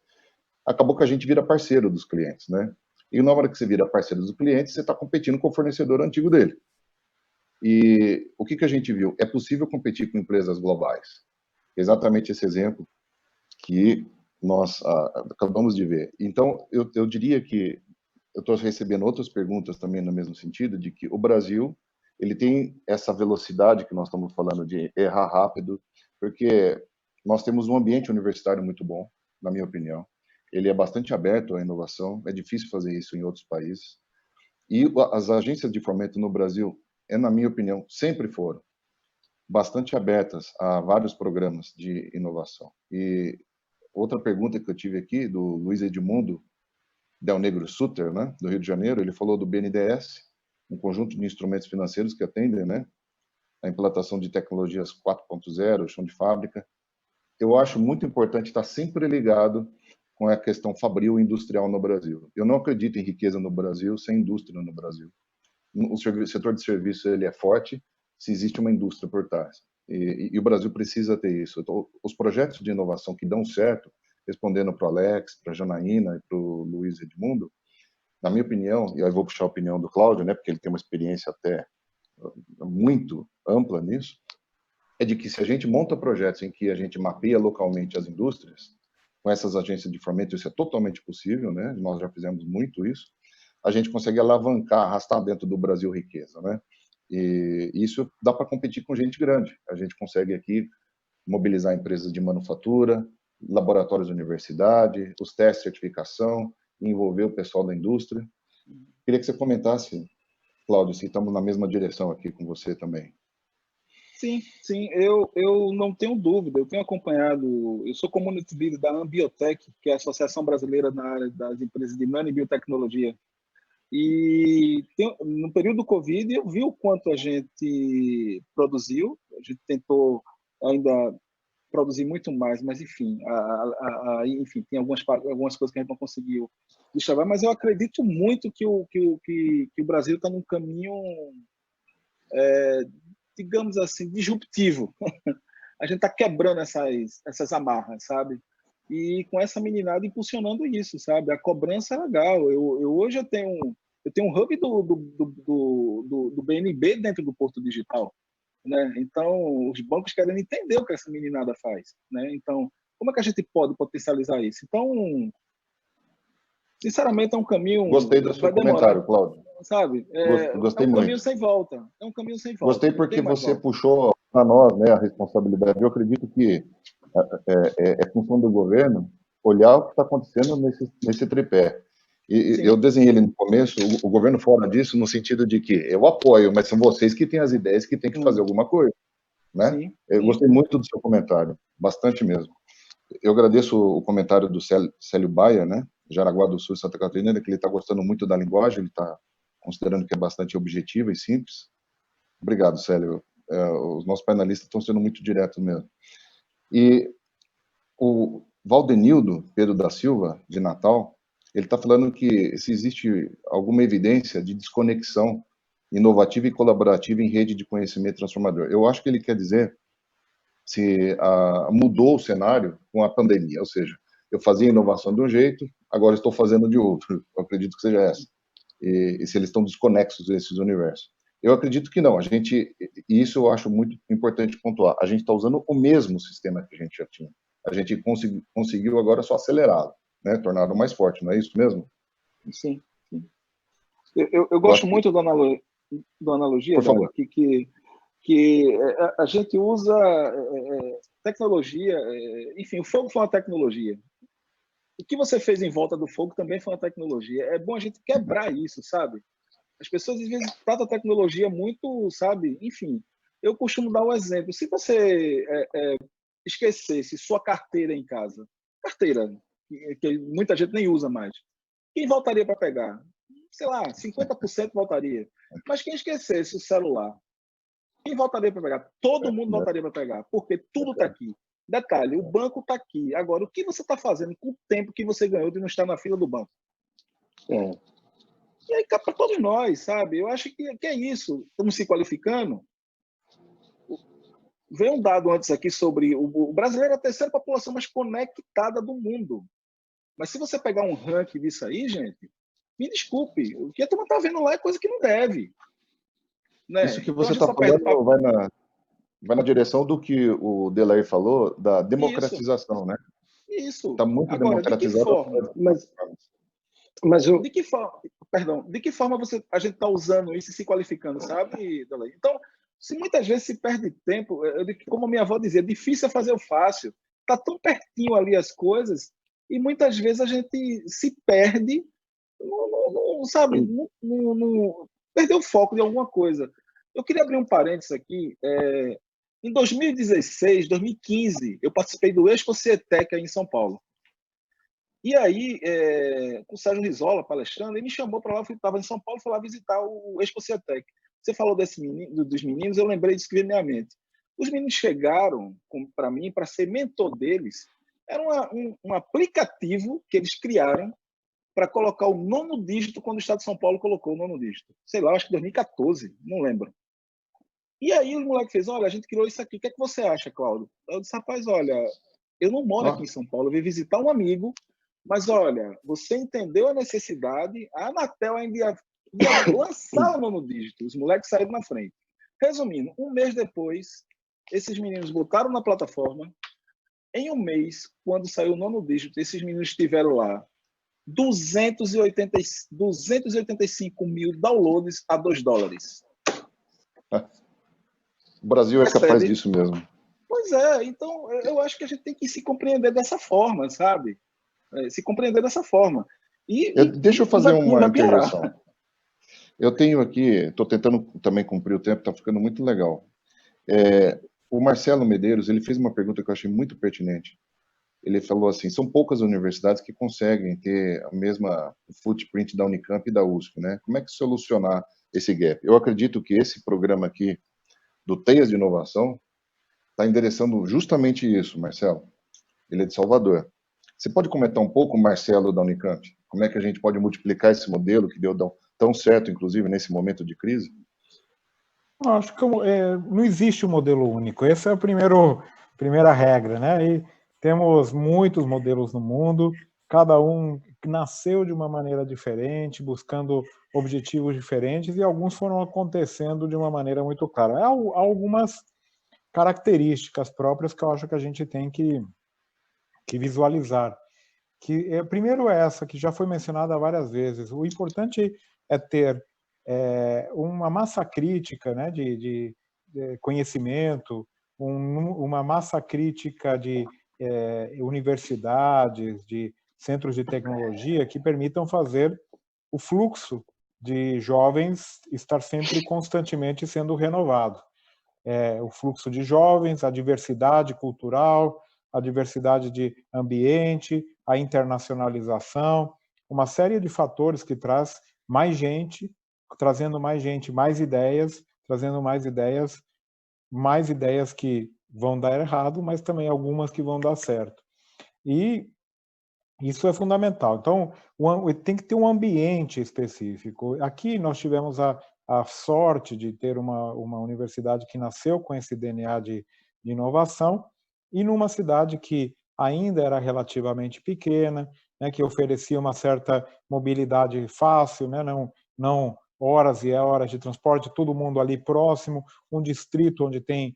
Speaker 2: Acabou que a gente vira parceiro dos clientes, né? E na hora que você vira parceiro dos clientes, você está competindo com o fornecedor antigo dele. E o que a gente viu? É possível competir com empresas globais. Exatamente esse exemplo que nós acabamos de ver. Então, eu diria que eu estou recebendo outras perguntas também no mesmo sentido, de que o Brasil ele tem essa velocidade que nós estamos falando de errar rápido, porque nós temos um ambiente universitário muito bom, na minha opinião. Ele é bastante aberto à inovação, é difícil fazer isso em outros países. E as agências de fomento no Brasil, na minha opinião, sempre foram bastante abertas a vários programas de inovação. E outra pergunta que eu tive aqui, do Luiz Edmundo Del Negro Sutter, né, do Rio de Janeiro, ele falou do BNDES, um conjunto de instrumentos financeiros que atendem, né, a implantação de tecnologias 4.0, chão de fábrica. Eu acho muito importante estar sempre ligado com a questão fabril e industrial no Brasil. Eu não acredito em riqueza no Brasil sem indústria no Brasil. O setor de serviços ele é forte se existe uma indústria por trás. E o Brasil precisa ter isso. Então, os projetos de inovação que dão certo, respondendo para o Alex, para a Janaína e para o Luiz Edmundo, na minha opinião, e aí eu vou puxar a opinião do Cláudio, né, porque ele tem uma experiência até muito ampla nisso, é de que se a gente monta projetos em que a gente mapeia localmente as indústrias, com essas agências de fomento, isso é totalmente possível, né? Nós já fizemos muito isso. A gente consegue alavancar, arrastar dentro do Brasil riqueza, né? E isso dá para competir com gente grande. A gente consegue aqui mobilizar empresas de manufatura, laboratórios de universidade, os testes de certificação, envolver o pessoal da indústria. Queria que você comentasse, Cláudio, se estamos na mesma direção aqui com você também.
Speaker 5: Sim, sim, eu não tenho dúvida, eu tenho acompanhado, eu sou community leader da Ambiotech, que é a Associação Brasileira na área das empresas de nano e biotecnologia, e no período do Covid eu vi o quanto a gente produziu, a gente tentou ainda produzir muito mais, mas enfim, enfim, tem algumas coisas que a gente não conseguiu destravar, mas eu acredito muito que o Brasil está num caminho digamos assim, disruptivo. A gente está quebrando essas amarras, sabe? E com essa meninada impulsionando isso, sabe? A cobrança é legal. Hoje eu tenho um hub do BNB dentro do Porto Digital, né? Então, os bancos querem entender o que essa meninada faz, né? Então, como é que a gente pode potencializar isso? Então, sinceramente, é um caminho...
Speaker 2: Gostei do seu comentário, Cláudio.
Speaker 5: Sabe?
Speaker 2: Gostei
Speaker 5: um
Speaker 2: muito.
Speaker 5: Caminho sem volta. É um caminho sem volta.
Speaker 2: Gostei porque você puxou para nós, né, a responsabilidade. Eu acredito que é função do governo olhar o que está acontecendo nesse tripé. E eu desenhei ele no começo, o governo fora disso, no sentido de que eu apoio, mas são vocês que têm as ideias que têm que fazer alguma coisa. Né? Sim. Eu gostei muito do seu comentário, bastante mesmo. Eu agradeço o comentário do Célio Baia, né, Jaraguá do Sul, Santa Catarina, que ele está gostando muito da linguagem, ele está considerando que é bastante objetiva e simples. Obrigado, Célio. Os nossos panelistas estão sendo muito diretos mesmo. E o Valdenildo Pedro da Silva, de Natal, ele está falando que se existe alguma evidência de desconexão inovativa e colaborativa em rede de conhecimento transformador. Eu acho que ele quer dizer se mudou o cenário com a pandemia, ou seja, eu fazia inovação de um jeito, agora estou fazendo de outro. Eu acredito que seja essa. E se eles estão desconexos desses universos. Eu acredito que não. E isso eu acho muito importante pontuar. A gente está usando o mesmo sistema que a gente já tinha. A gente conseguiu agora só acelerá-lo, né? Torná-lo mais forte, não é isso mesmo?
Speaker 5: Sim. Eu gosto muito da analogia, que a gente usa tecnologia, enfim, o fogo foi uma tecnologia. O que você fez em volta do fogo também foi uma tecnologia. É bom a gente quebrar isso, sabe? As pessoas, às vezes, tratam a tecnologia muito, sabe? Enfim, eu costumo dar um exemplo. Se você esquecesse sua carteira em casa, carteira, que muita gente nem usa mais, quem voltaria para pegar? Sei lá, 50% voltaria. Mas quem esquecesse o celular, quem voltaria para pegar? Todo mundo voltaria para pegar, porque tudo está aqui. Detalhe, o banco está aqui. Agora, o que você está fazendo com o tempo que você ganhou de não estar na fila do banco? E aí, para todos nós, sabe? Eu acho que é isso. Estamos se qualificando. Veio um dado antes aqui sobre o brasileiro é a terceira população mais conectada do mundo. Mas se você pegar um ranking disso aí, gente, me desculpe, o que a turma está vendo lá é coisa que não deve. Né?
Speaker 2: Isso que você está falando vai na direção do que o Delay falou, da democratização, né?
Speaker 5: Isso.
Speaker 2: Está muito
Speaker 5: agora,
Speaker 2: democratizado.
Speaker 4: Mas eu...
Speaker 5: De que forma? perdão, de que forma a gente está usando isso e se qualificando, sabe, Dalei? Então, se muitas vezes se perde tempo, como a minha avó dizia, difícil é fazer o fácil. Está tão pertinho ali as coisas e muitas vezes a gente se perde, sabe, perdeu o foco de alguma coisa. Eu queria abrir um parênteses aqui. Em 2016, 2015, eu participei do Expo Cietec aí em São Paulo. E aí, com o Sérgio Risola, palestrando, ele me chamou para lá, eu estava em São Paulo, fui lá visitar o Expo Cietec. Você falou dos meninos, eu lembrei disso que veio na minha mente. Os meninos chegaram para mim, para ser mentor deles, era um aplicativo que eles criaram para colocar o 9º dígito quando o Estado de São Paulo colocou o 9º dígito. Sei lá, acho que 2014, não lembro. E aí o moleque fez, olha, a gente criou isso aqui, o que é que você acha, Cláudio? Eu disse, rapaz, olha, eu não moro aqui em São Paulo, eu vim visitar um amigo, mas olha, você entendeu a necessidade, a Anatel ainda ia lançar o 9º dígito, os moleques saíram na frente. Resumindo, um mês depois, esses meninos botaram na plataforma, em um mês, quando saiu o 9º dígito, esses meninos tiveram lá 285 mil downloads a $2.
Speaker 2: O Brasil é capaz disso mesmo.
Speaker 5: Pois é, então eu acho que a gente tem que se compreender dessa forma, sabe? Se compreender dessa forma.
Speaker 2: Deixa eu fazer uma intervenção. Eu tenho aqui, estou tentando também cumprir o tempo, está ficando muito legal. O Marcelo Medeiros, ele fez uma pergunta que eu achei muito pertinente. Ele falou assim, são poucas universidades que conseguem ter a mesma footprint da Unicamp e da USP, né? Como é que solucionar esse gap? Eu acredito que esse programa aqui, do Teias de Inovação, está endereçando justamente isso, Marcelo. Ele é de Salvador. Você pode comentar um pouco, Marcelo, da Unicamp? Como é que a gente pode multiplicar esse modelo que deu tão certo, inclusive, nesse momento de crise?
Speaker 3: Acho que não existe um modelo único. Essa é a primeira regra, né? E temos muitos modelos no mundo, cada um nasceu de uma maneira diferente, buscando objetivos diferentes, e alguns foram acontecendo de uma maneira muito clara. Há algumas características próprias que eu acho que a gente tem que visualizar. Primeiro é essa, que já foi mencionada várias vezes. O importante é ter uma massa crítica, né, de conhecimento, uma massa crítica de universidades, de centros de tecnologia que permitam fazer o fluxo de jovens estar sempre constantemente sendo renovado. O fluxo de jovens, a diversidade cultural, a diversidade de ambiente, a internacionalização, uma série de fatores que traz mais gente, trazendo mais gente, mais ideias, trazendo mais ideias que vão dar errado, mas também algumas que vão dar certo. E isso é fundamental. Então, tem que ter um ambiente específico. Aqui nós tivemos a sorte de ter uma universidade que nasceu com esse DNA de inovação e numa cidade que ainda era relativamente pequena, né, que oferecia uma certa mobilidade fácil, né, não horas e horas de transporte, todo mundo ali próximo, um distrito onde tem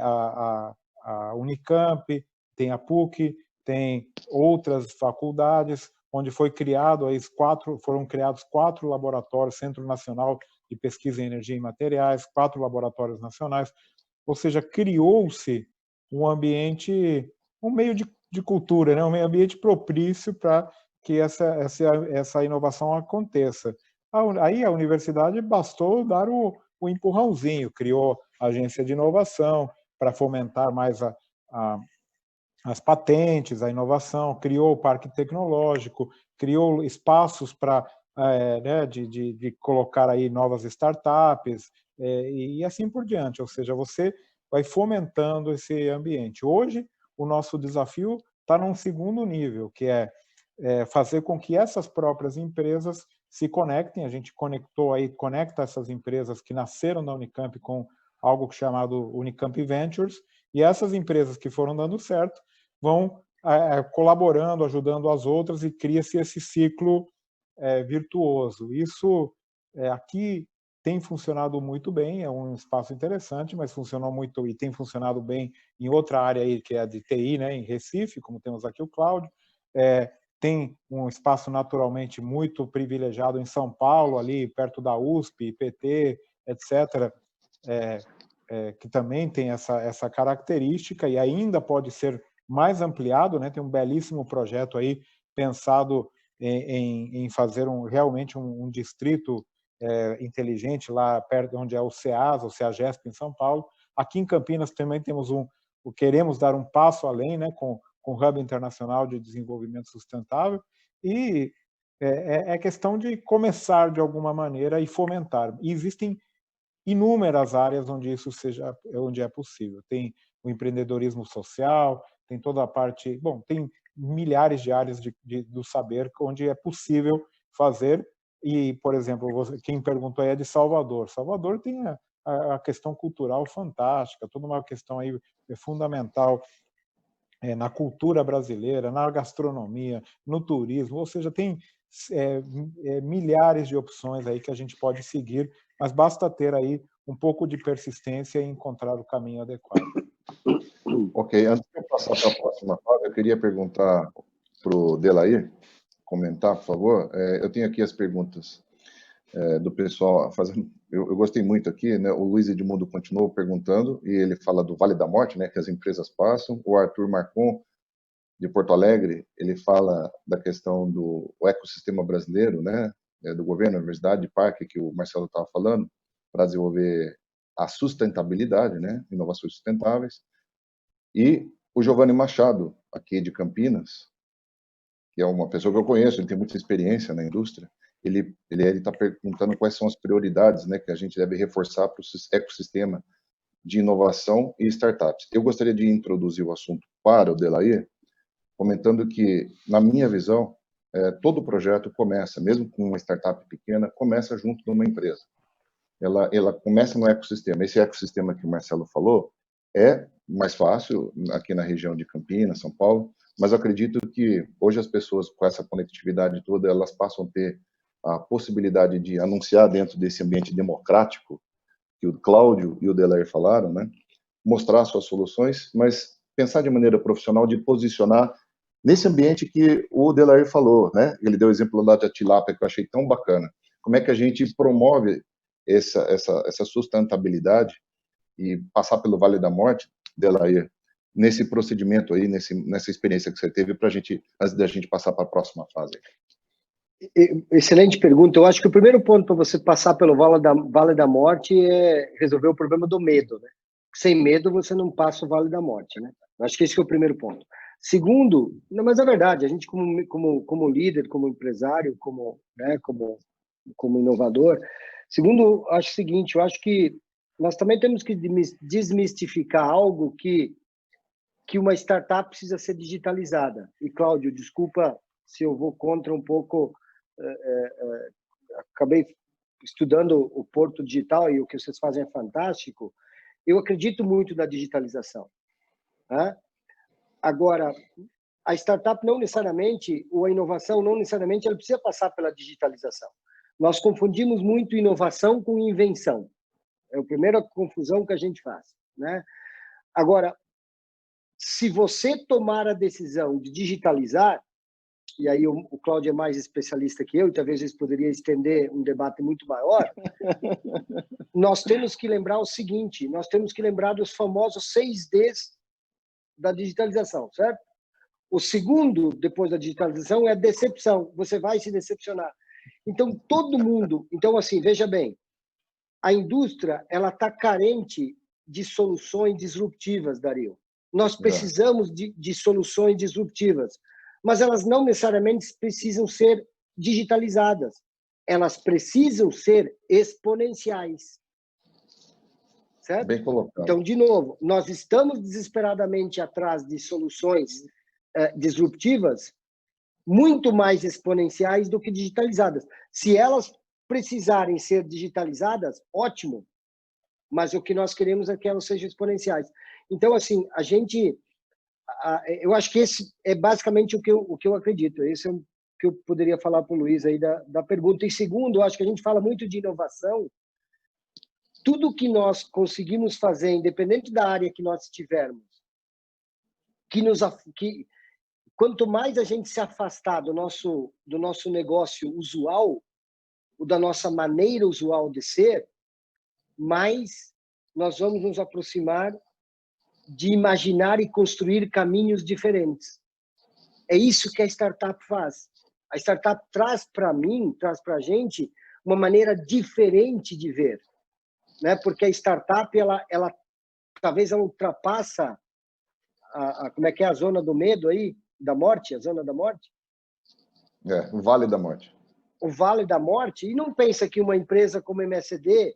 Speaker 3: a Unicamp, tem a PUC, tem outras faculdades, onde foram criados 4 laboratórios, Centro Nacional de Pesquisa em Energia e Materiais, 4 laboratórios nacionais, ou seja, criou-se um ambiente, um meio de cultura, né? Um meio ambiente propício para que essa inovação aconteça. Aí a universidade bastou dar o empurrãozinho, criou a agência de inovação para fomentar mais as patentes, a inovação, criou o parque tecnológico, criou espaços para de colocar aí novas startups e assim por diante. Ou seja, você vai fomentando esse ambiente. Hoje, o nosso desafio está num segundo nível, que é fazer com que essas próprias empresas se conectem. A gente conecta essas empresas que nasceram da Unicamp com algo chamado Unicamp Ventures, e essas empresas que foram dando certo vão colaborando, ajudando as outras, e cria-se esse ciclo virtuoso. Isso aqui tem funcionado muito bem, é um espaço interessante, mas funcionou muito e tem funcionado bem em outra área aí, que é a de TI, né, em Recife, como temos aqui o Cláudio. tem um espaço naturalmente muito privilegiado em São Paulo, ali perto da USP, IPT, etc., que também tem essa característica e ainda pode ser mais ampliado, né? Tem um belíssimo projeto aí pensado em fazer realmente um distrito inteligente lá perto onde é o CEAS, o CEAGESP em São Paulo. Aqui em Campinas também temos queremos dar um passo além, né? Com o Hub Internacional de Desenvolvimento Sustentável, e é questão de começar de alguma maneira e fomentar. E existem inúmeras áreas onde é possível. Tem o empreendedorismo social, tem toda a parte, bom, tem milhares de áreas do saber onde é possível fazer. E, por exemplo, quem perguntou aí é de Salvador. Salvador tem a questão cultural fantástica, toda uma questão aí fundamental na cultura brasileira, na gastronomia, no turismo, ou seja, tem milhares de opções aí que a gente pode seguir, mas basta ter aí um pouco de persistência e encontrar o caminho adequado.
Speaker 2: Ok, antes de eu passar para a próxima fase, eu queria perguntar para o Delair comentar, por favor. Eu tenho aqui as perguntas do pessoal fazendo. Eu gostei muito aqui, né? O Luiz Edmundo continuou perguntando e ele fala do Vale da Morte, né? Que as empresas passam. O Arthur Marcon de Porto Alegre, ele fala da questão do ecossistema brasileiro, né? Do governo, universidade, de parque, que o Marcelo estava falando, para desenvolver a sustentabilidade, né? Inovações sustentáveis. E o Giovanni Machado, aqui de Campinas, que é uma pessoa que eu conheço, ele tem muita experiência na indústria, ele está perguntando quais são as prioridades, né, que a gente deve reforçar para o ecossistema de inovação e startups. Eu gostaria de introduzir o assunto para o Delair, comentando que, na minha visão, todo projeto começa, mesmo com uma startup pequena, começa junto de uma empresa. Ela começa no ecossistema. Esse ecossistema que o Marcelo falou é mais fácil aqui na região de Campinas, São Paulo, mas eu acredito que hoje as pessoas, com essa conectividade toda, elas passam a ter a possibilidade de anunciar dentro desse ambiente democrático que o Cláudio e o Delair falaram, né? Mostrar suas soluções, mas pensar de maneira profissional de posicionar nesse ambiente que o Delair falou, né? Ele deu o exemplo lá da tilápia que eu achei tão bacana. Como é que a gente promove essa sustentabilidade e passar pelo Vale da Morte, Delair, nesse procedimento aí, nessa experiência que você teve, para a gente, antes da gente passar para a próxima fase?
Speaker 4: Excelente pergunta. Eu acho que o primeiro ponto para você passar pelo Vale da Morte é resolver o problema do medo, né? Sem medo você não passa o Vale da Morte, né? Eu acho que esse é o primeiro ponto. Segundo, não, mas é verdade, a gente como líder, como empresário, como inovador. Segundo, acho o seguinte, eu acho que nós também temos que desmistificar algo que uma startup precisa ser digitalizada. E, Cláudio, desculpa se eu vou contra um pouco, acabei estudando o Porto Digital e o que vocês fazem é fantástico. Eu acredito muito na digitalização. Né? Agora, a startup não necessariamente, ou a inovação não necessariamente, ela precisa passar pela digitalização. Nós confundimos muito inovação com invenção. É a primeira confusão que a gente faz. Né? Agora, se você tomar a decisão de digitalizar, e aí o Cláudio é mais especialista que eu, e talvez isso poderia estender um debate muito maior, nós temos que lembrar o seguinte, nós temos que lembrar dos famosos 6Ds da digitalização, certo? O segundo, depois da digitalização, é a decepção. Você vai se decepcionar. Então, todo mundo... Então, assim, veja bem, a indústria ela está carente de soluções disruptivas, Dario. Nós precisamos de soluções disruptivas, mas elas não necessariamente precisam ser digitalizadas. Elas precisam ser exponenciais. Certo?
Speaker 2: Bem colocado.
Speaker 4: Então, de novo, nós estamos desesperadamente atrás de soluções disruptivas muito mais exponenciais do que digitalizadas. Se elas precisarem ser digitalizadas, ótimo, mas o que nós queremos é que elas sejam exponenciais. Então, assim, eu acho que esse é basicamente o que eu acredito. Esse é o que eu poderia falar para o Luiz aí da pergunta. E segundo, eu acho que a gente fala muito de inovação. Tudo que nós conseguimos fazer, independente da área que nós estivermos, quanto mais a gente se afastar do nosso negócio usual, ou da nossa maneira usual de ser, mais nós vamos nos aproximar de imaginar e construir caminhos diferentes. É isso que a startup faz. A startup traz para mim, traz para a gente, uma maneira diferente de ver, né? Porque a startup, ela talvez ela ultrapassa como é que é a zona do medo aí, da morte, a zona da morte?
Speaker 2: O Vale da Morte.
Speaker 4: O Vale da Morte, e não pensa que uma empresa como a MSD,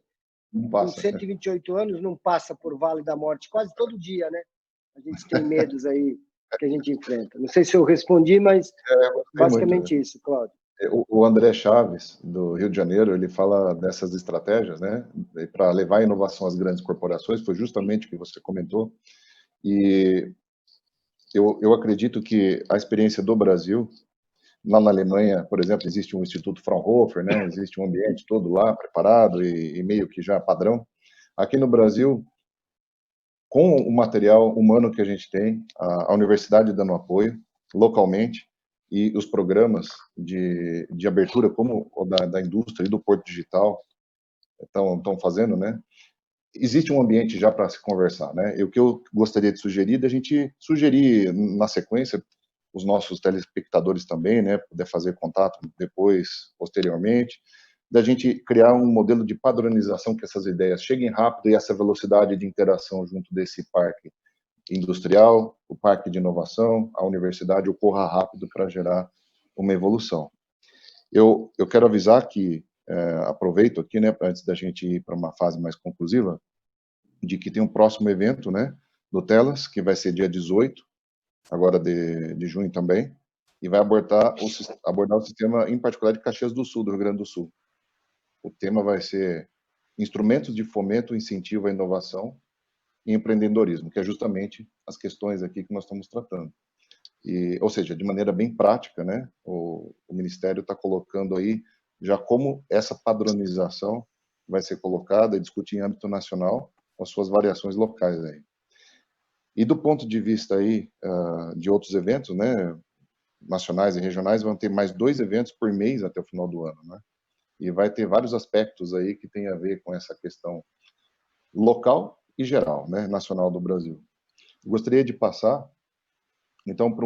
Speaker 4: com 128 anos, não passa por Vale da Morte quase todo dia, né? A gente tem medos aí que a gente enfrenta. Não sei se eu respondi, mas basicamente muito, isso, Cláudio.
Speaker 2: O André Chaves, do Rio de Janeiro, ele fala dessas estratégias, né, para levar a inovação às grandes corporações, foi justamente o que você comentou, e eu acredito que a experiência do Brasil, lá na Alemanha, por exemplo, existe um Instituto Fraunhofer, né, existe um ambiente todo lá preparado e meio que já padrão. Aqui no Brasil, com o material humano que a gente tem, a universidade dando apoio localmente, e os programas de abertura, como o da indústria e do Porto Digital estão fazendo, né? Existe um ambiente já para se conversar, né? E o que eu gostaria de sugerir, da gente sugerir na sequência, os nossos telespectadores também, né? Poder fazer contato depois, posteriormente, da gente criar um modelo de padronização que essas ideias cheguem rápido e essa velocidade de interação junto desse parque industrial, o parque de inovação, a universidade ocorra rápido para gerar uma evolução. Eu quero avisar que, aproveito aqui, né, antes da gente ir para uma fase mais conclusiva, de que tem um próximo evento, né, do Telas, que vai ser dia 18, agora de junho também, e vai abordar o sistema, em particular, de Caxias do Sul, do Rio Grande do Sul. O tema vai ser instrumentos de fomento e incentivo à inovação e empreendedorismo, que é justamente as questões aqui que nós estamos tratando. Ou seja, de maneira bem prática, né, o Ministério está colocando aí já como essa padronização vai ser colocada e discutir em âmbito nacional com as suas variações locais aí. E do ponto de vista aí de outros eventos, né, nacionais e regionais, vão ter mais 2 eventos por mês até o final do ano, né? E vai ter vários aspectos aí que tem a ver com essa questão local e geral, né, nacional do Brasil. Eu gostaria de passar, então, para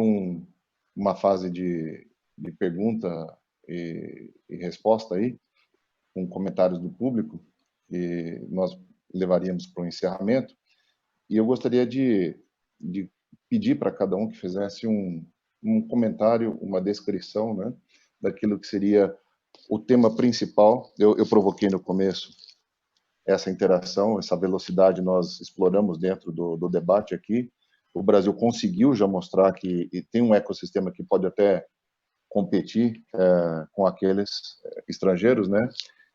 Speaker 2: uma fase de pergunta e resposta aí, com comentários do público, e nós levaríamos para o encerramento. E eu gostaria de pedir para cada um que fizesse um comentário, uma descrição, né, daquilo que seria o tema principal. Eu provoquei no começo essa interação, essa velocidade nós exploramos dentro do debate aqui. O Brasil conseguiu já mostrar que tem um ecossistema que pode até competir com aqueles estrangeiros, né?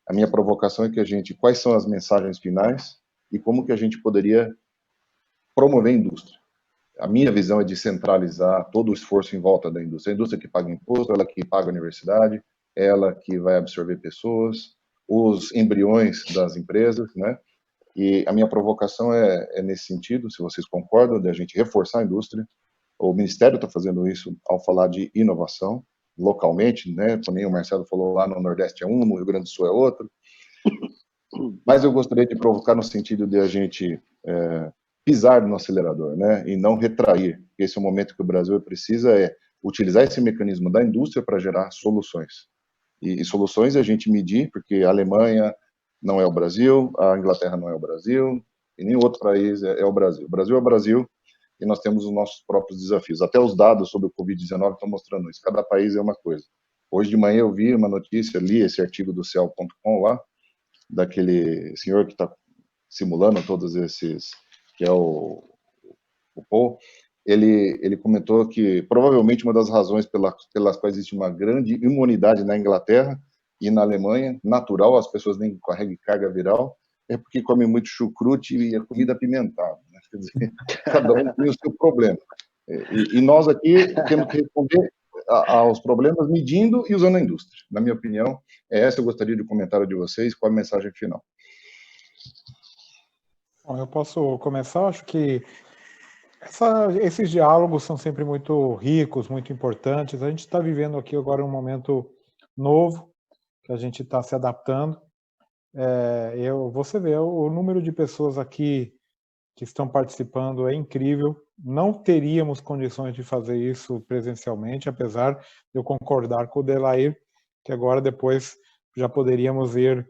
Speaker 2: A minha provocação é que quais são as mensagens finais e como que a gente poderia promover a indústria. A minha visão é de centralizar todo o esforço em volta da indústria. A indústria que paga imposto, ela que paga a universidade, ela que vai absorver pessoas, os embriões das empresas, né? E a minha provocação é nesse sentido, se vocês concordam, de a gente reforçar a indústria. O Ministério está fazendo isso ao falar de inovação, localmente, né? Como o Marcelo falou, lá no Nordeste é um, no Rio Grande do Sul é outro. Mas eu gostaria de provocar no sentido de a gente pisar no acelerador, né? E não retrair. Esse é o momento que o Brasil precisa utilizar esse mecanismo da indústria para gerar soluções. E soluções a gente medir, porque a Alemanha não é o Brasil, a Inglaterra não é o Brasil, e nenhum outro país é o Brasil. O Brasil é o Brasil, e nós temos os nossos próprios desafios. Até os dados sobre o Covid-19 estão mostrando isso. Cada país é uma coisa. Hoje de manhã eu vi uma notícia, li esse artigo do Cell.com lá, daquele senhor que está simulando todos esses, que é o Paul. Ele comentou que provavelmente uma das razões pelas quais existe uma grande imunidade na Inglaterra e na Alemanha, natural, as pessoas nem carregam carga viral, é porque comem muito chucrute e a comida apimentada. Né? Quer dizer, cada um tem o seu problema. E nós aqui temos que responder aos problemas medindo e usando a indústria. Na minha opinião, essa eu gostaria de comentário de vocês. Qual a mensagem final?
Speaker 3: Bom, eu posso começar. Acho que Esses diálogos são sempre muito ricos, muito importantes. A gente está vivendo aqui agora um momento novo, que a gente está se adaptando. Você vê, o número de pessoas aqui que estão participando é incrível. Não teríamos condições de fazer isso presencialmente, apesar de eu concordar com o Delair, que agora depois já poderíamos ir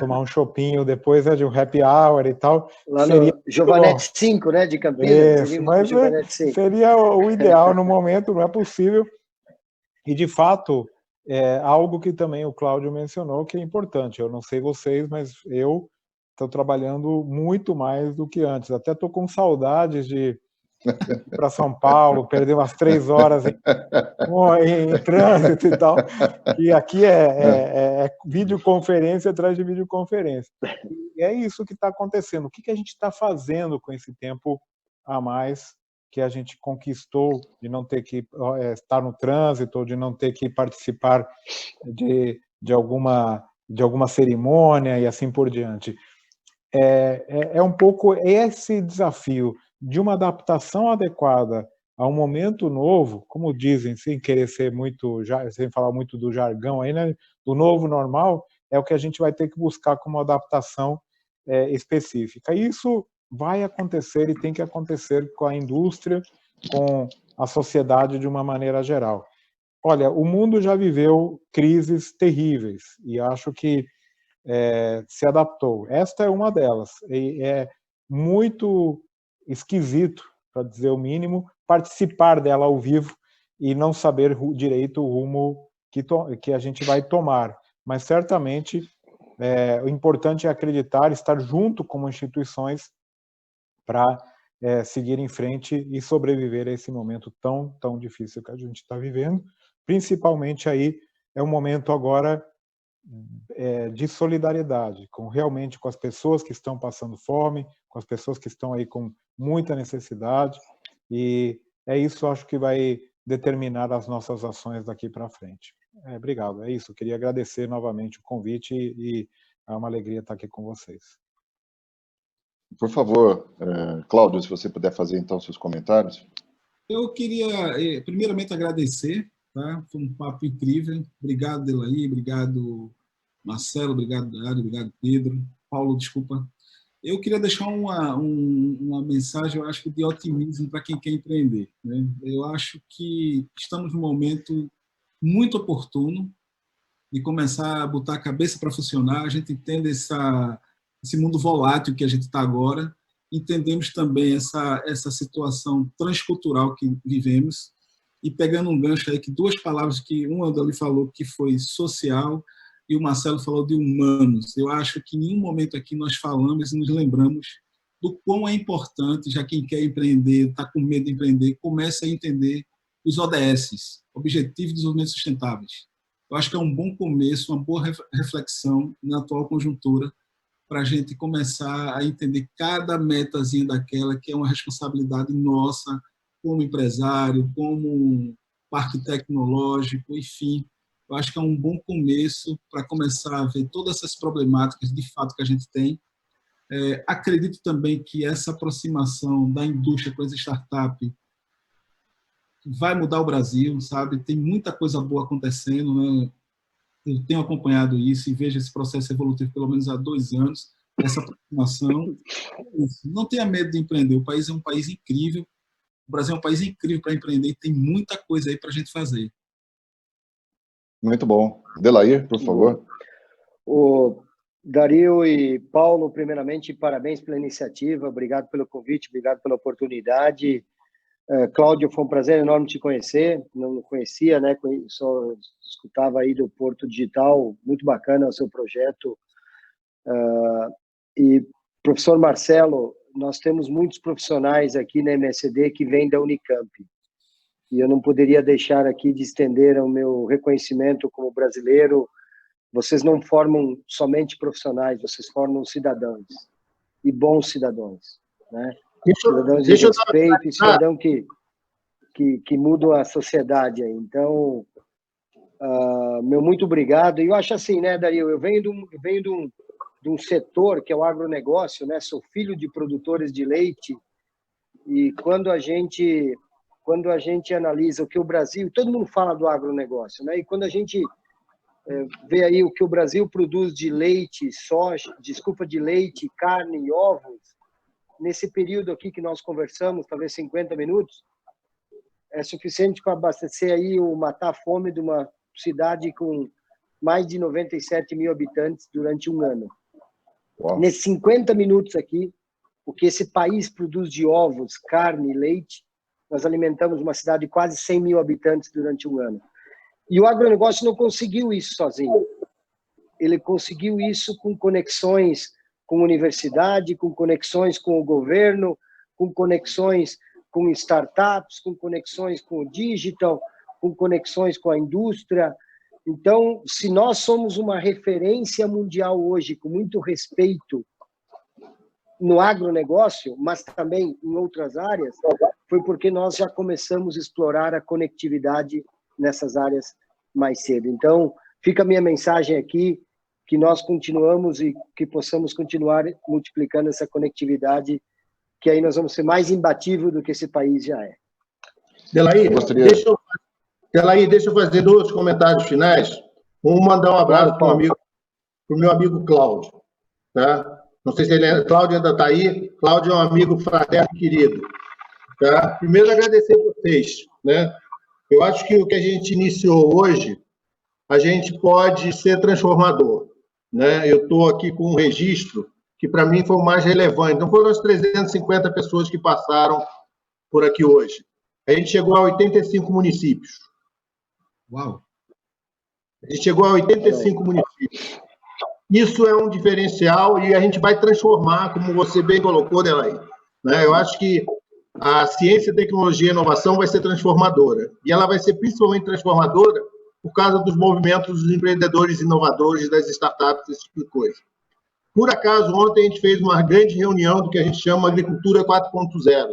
Speaker 3: tomar um chopinho, depois de um happy hour e tal.
Speaker 4: Lá no Giovanetti 5, né, de Campinas.
Speaker 3: Isso, mas seria o ideal no momento, não é possível. E, de fato, algo que também o Cláudio mencionou, que é importante. Eu não sei vocês, mas eu estou trabalhando muito mais do que antes. Até estou com saudades de ir para São Paulo, perder umas 3 horas em trânsito e tal. E aqui é videoconferência atrás de videoconferência. E é isso que está acontecendo. O que a gente está fazendo com esse tempo a mais que a gente conquistou de não ter que estar no trânsito, ou de não ter que participar de alguma cerimônia e assim por diante? É um pouco esse desafio de uma adaptação adequada a um momento novo, como dizem, sem querer ser muito, sem falar muito do jargão aí, né, do novo normal, é o que a gente vai ter que buscar como adaptação específica. E isso vai acontecer e tem que acontecer com a indústria, com a sociedade de uma maneira geral. Olha, o mundo já viveu crises terríveis e acho que se adaptou. Esta é uma delas. E é muito esquisito, para dizer o mínimo, participar dela ao vivo e não saber direito o rumo que a gente vai tomar. Mas certamente o importante é acreditar, estar junto como instituições para seguir em frente e sobreviver a esse momento tão difícil que a gente está vivendo. Principalmente aí é um momento agora de solidariedade, realmente com as pessoas que estão passando fome, com as pessoas que estão aí com muita necessidade, e é isso, acho que vai determinar as nossas ações daqui para frente. Obrigado, é isso, queria agradecer novamente o convite e é uma alegria estar aqui com vocês.
Speaker 2: Por favor, Cláudio, se você puder fazer então seus comentários.
Speaker 6: Eu queria, primeiramente, agradecer, tá? Foi um papo incrível. Obrigado, Delaí, obrigado, Marcelo, obrigado, Dário, obrigado, Pedro. Paulo, desculpa. Eu queria deixar uma mensagem, eu acho, de otimismo para quem quer empreender, né? Eu acho que estamos num momento muito oportuno de começar a botar a cabeça para funcionar. A gente entende esse mundo volátil que a gente está agora, entendemos também essa situação transcultural que vivemos, e pegando um gancho aí, que 2 palavras que um Andali falou, que foi social, e o Marcelo falou de humanos. Eu acho que em nenhum momento aqui nós falamos e nos lembramos do quão é importante, já quem quer empreender, está com medo de empreender, comece a entender os ODS, Objetivos de Desenvolvimento Sustentáveis. Eu acho que é um bom começo, uma boa reflexão na atual conjuntura, para a gente começar a entender cada metazinha daquela, que é uma responsabilidade nossa, como empresário, como parque tecnológico, enfim. Eu acho que é um bom começo para começar a ver todas essas problemáticas de fato que a gente tem. Acredito também que essa aproximação da indústria com as startups vai mudar o Brasil, sabe? Tem muita coisa boa acontecendo, né? Eu tenho acompanhado isso e vejo esse processo evolutivo pelo menos há 2 anos, essa aproximação. Não tenha medo de empreender, o país é um país incrível, o Brasil é um país incrível para empreender e tem muita coisa aí para a gente fazer.
Speaker 2: Muito bom. Delair, por favor.
Speaker 4: O Dario e Paulo, primeiramente, parabéns pela iniciativa, obrigado pelo convite, obrigado pela oportunidade. Cláudio, foi um prazer enorme te conhecer, não conhecia, né? Só escutava aí do Porto Digital, muito bacana o seu projeto. E, professor Marcelo, nós temos muitos profissionais aqui na MSD que vêm da Unicamp, e eu não poderia deixar aqui de estender o meu reconhecimento como brasileiro. Vocês não formam somente profissionais, vocês formam cidadãos, e bons cidadãos, né? Cidadãos de respeito e cidadão que mudam a sociedade. Então, meu muito obrigado. E eu acho assim, né, Dario, eu venho de um setor que é o agronegócio, né? Sou filho de produtores de leite E quando a gente analisa o que o Brasil, todo mundo fala do agronegócio, né? E quando a gente vê aí o que o Brasil produz de leite, soja, de leite, carne e ovos, nesse período aqui que nós conversamos, talvez 50 minutos, é suficiente para abastecer aí ou matar a fome de uma cidade com mais de 97 mil habitantes durante um ano.
Speaker 2: Uau.
Speaker 4: Nesses 50 minutos aqui, o que esse país produz de ovos, carne e leite, nós alimentamos uma cidade de quase 100 mil habitantes durante um ano. E o agronegócio não conseguiu isso sozinho. Ele conseguiu isso com conexões com a universidade, com conexões com o governo, com conexões com startups, com conexões com o digital, com conexões com a indústria. Então, se nós somos uma referência mundial hoje, com muito respeito no agronegócio, mas também em outras áreas, foi porque nós já começamos a explorar a conectividade nessas áreas mais cedo. Então, fica a minha mensagem aqui, que nós continuamos e que possamos continuar multiplicando essa conectividade, que aí nós vamos ser mais imbatível do que esse país já é.
Speaker 1: Delaí, deixa eu fazer 2 comentários finais. Mandar um abraço para o meu amigo Cláudio. Tá? Não sei se Cláudio ainda está aí. Cláudio é um amigo fraterno e querido. Tá? Primeiro, agradecer a vocês. Né? Eu acho que o que a gente iniciou hoje, a gente pode ser transformador. Né? Eu estou aqui com um registro que, para mim, foi o mais relevante. Não foram as 350 pessoas que passaram por aqui hoje. A gente chegou a 85 municípios.
Speaker 6: Uau!
Speaker 1: A gente chegou a 85 municípios. Isso é um diferencial e a gente vai transformar, como você bem colocou, Delaí. Né? Eu acho que a ciência, tecnologia e inovação vai ser transformadora. E ela vai ser principalmente transformadora por causa dos movimentos dos empreendedores inovadores, das startups, esse tipo de coisa. Por acaso, ontem a gente fez uma grande reunião do que a gente chama Agricultura 4.0.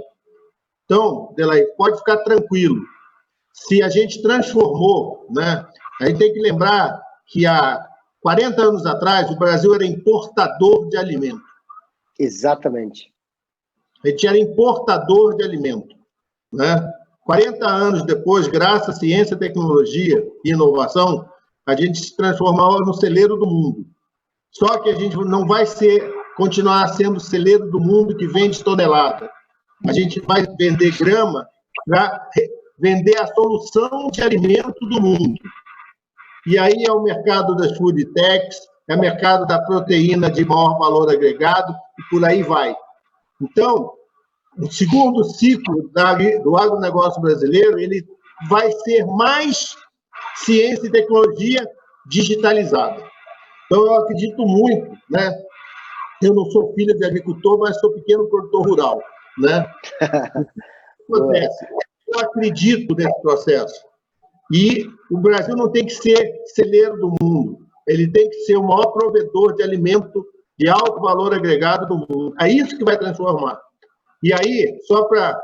Speaker 1: Então, Delaí, pode ficar tranquilo. Se a gente transformou, né, a gente tem que lembrar que há 40 anos atrás o Brasil era importador de alimento.
Speaker 4: Exatamente.
Speaker 1: A gente era importador de alimento. Né? 40 anos depois, graças à ciência, tecnologia e inovação, a gente se transformou no celeiro do mundo. Só que a gente não vai continuar sendo o celeiro do mundo que vende tonelada. A gente vai vender grama para vender a solução de alimento do mundo. E aí é o mercado das food techs, é o mercado da proteína de maior valor agregado, e por aí vai. Então, o segundo ciclo do agronegócio brasileiro, ele vai ser mais ciência e tecnologia digitalizada. Então, eu acredito muito, né? Eu não sou filho de agricultor, mas sou pequeno produtor rural, né? Acontece. Eu acredito nesse processo. E o Brasil não tem que ser celeiro do mundo. Ele tem que ser o maior provedor de alimento de alto valor agregado do mundo. É isso que vai transformar. E aí, só para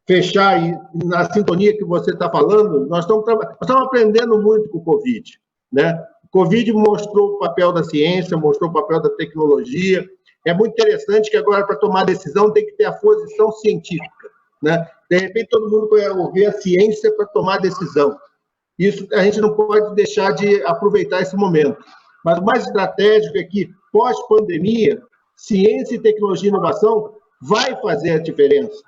Speaker 1: fechar aí, na sintonia que você está falando, nós estamos aprendendo muito com o Covid. Né? O Covid mostrou o papel da ciência, mostrou o papel da tecnologia. É muito interessante que agora, para tomar decisão, tem que ter a posição científica. Né? De repente, todo mundo vai ouvir a ciência para tomar decisão. Isso a gente não pode deixar de aproveitar esse momento. Mas o mais estratégico é que, pós-pandemia, ciência, tecnologia e inovação vai fazer a diferença.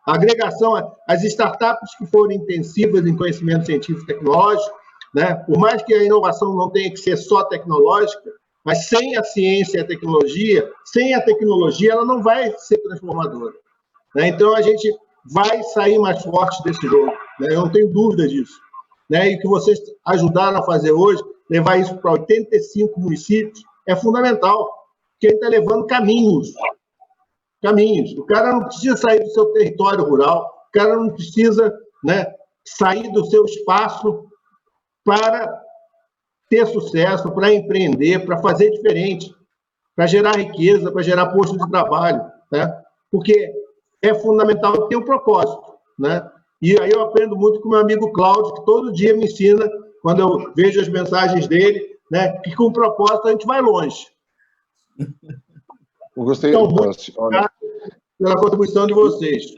Speaker 1: A agregação, as startups que forem intensivas em conhecimento científico e tecnológico, né, por mais que a inovação não tenha que ser só tecnológica, mas sem a ciência e a tecnologia, ela não vai ser transformadora. Né? Então, a gente vai sair mais forte desse jogo. Né? Eu não tenho dúvida disso. Né? E o que vocês ajudaram a fazer hoje, levar isso para 85 municípios, é fundamental, porque a gente está levando caminhos. O cara não precisa sair do seu território rural, o cara não precisa, né, sair do seu espaço para ter sucesso, para empreender, para fazer diferente, para gerar riqueza, para gerar postos de trabalho. Né? Porque é fundamental ter um propósito. Né? E aí eu aprendo muito com o meu amigo Cláudio, que todo dia me ensina, quando eu vejo as mensagens dele, né, que com propósito a gente vai longe.
Speaker 2: Eu gostei,
Speaker 1: então, muito obrigado pela contribuição de vocês.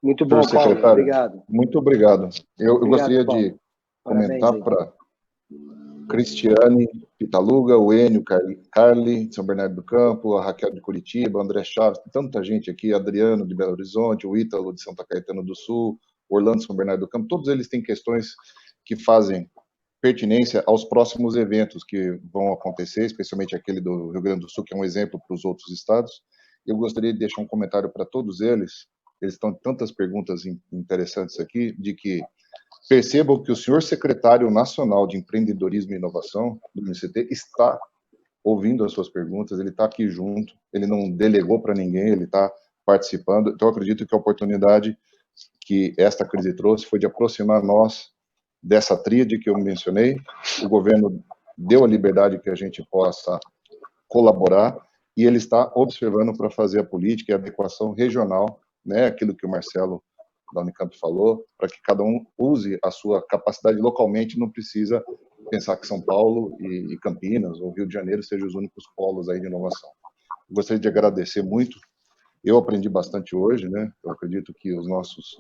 Speaker 4: Muito bom,
Speaker 2: Senhor
Speaker 4: Paulo.
Speaker 2: secretário,
Speaker 4: Obrigado.
Speaker 2: muito obrigado. Eu
Speaker 4: Obrigado,
Speaker 2: gostaria
Speaker 4: Paulo.
Speaker 2: de
Speaker 4: Parabéns
Speaker 2: comentar
Speaker 4: aí.
Speaker 2: para Cristiane Pitaluga, o Enio Carli, de São Bernardo do Campo, a Raquel de Curitiba, o André Chaves, tanta gente aqui, Adriano de Belo Horizonte, o Ítalo de Santa Caetano do Sul, Orlando de São Bernardo do Campo, todos eles têm questões que fazem pertinência aos próximos eventos que vão acontecer, especialmente aquele do Rio Grande do Sul, que é um exemplo para os outros estados. Eu gostaria de deixar um comentário para todos eles estão tantas perguntas interessantes aqui, de que percebam que o senhor secretário nacional de Empreendedorismo e Inovação do MCT está ouvindo as suas perguntas, ele está aqui junto, ele não delegou para ninguém, ele está participando. Então, eu acredito que a oportunidade que esta crise trouxe foi de aproximar nós dessa tríade que eu mencionei. O governo deu a liberdade que a gente possa colaborar e ele está observando para fazer a política e a adequação regional, né, aquilo que o Marcelo da Unicamp falou, para que cada um use a sua capacidade localmente, não precisa pensar que São Paulo e Campinas ou Rio de Janeiro sejam os únicos polos aí de inovação. Eu gostaria de agradecer muito, eu aprendi bastante hoje, né, eu acredito que os nossos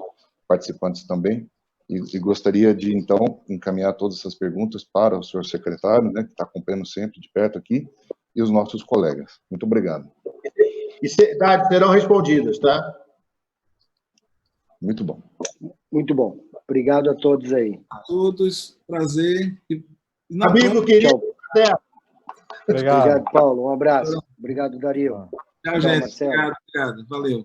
Speaker 2: participantes também, e gostaria de, então, encaminhar todas essas perguntas para o senhor secretário, né, que está acompanhando sempre de perto aqui, e os nossos colegas. Muito obrigado.
Speaker 1: E serão respondidas, tá?
Speaker 2: Muito bom.
Speaker 4: Muito bom. Obrigado a todos aí.
Speaker 6: A todos, prazer.
Speaker 1: Amigo querido, até.
Speaker 3: Obrigado.
Speaker 4: Obrigado, Paulo. Um abraço. Obrigado, Dario.
Speaker 6: Tchau, gente. Obrigado. Valeu.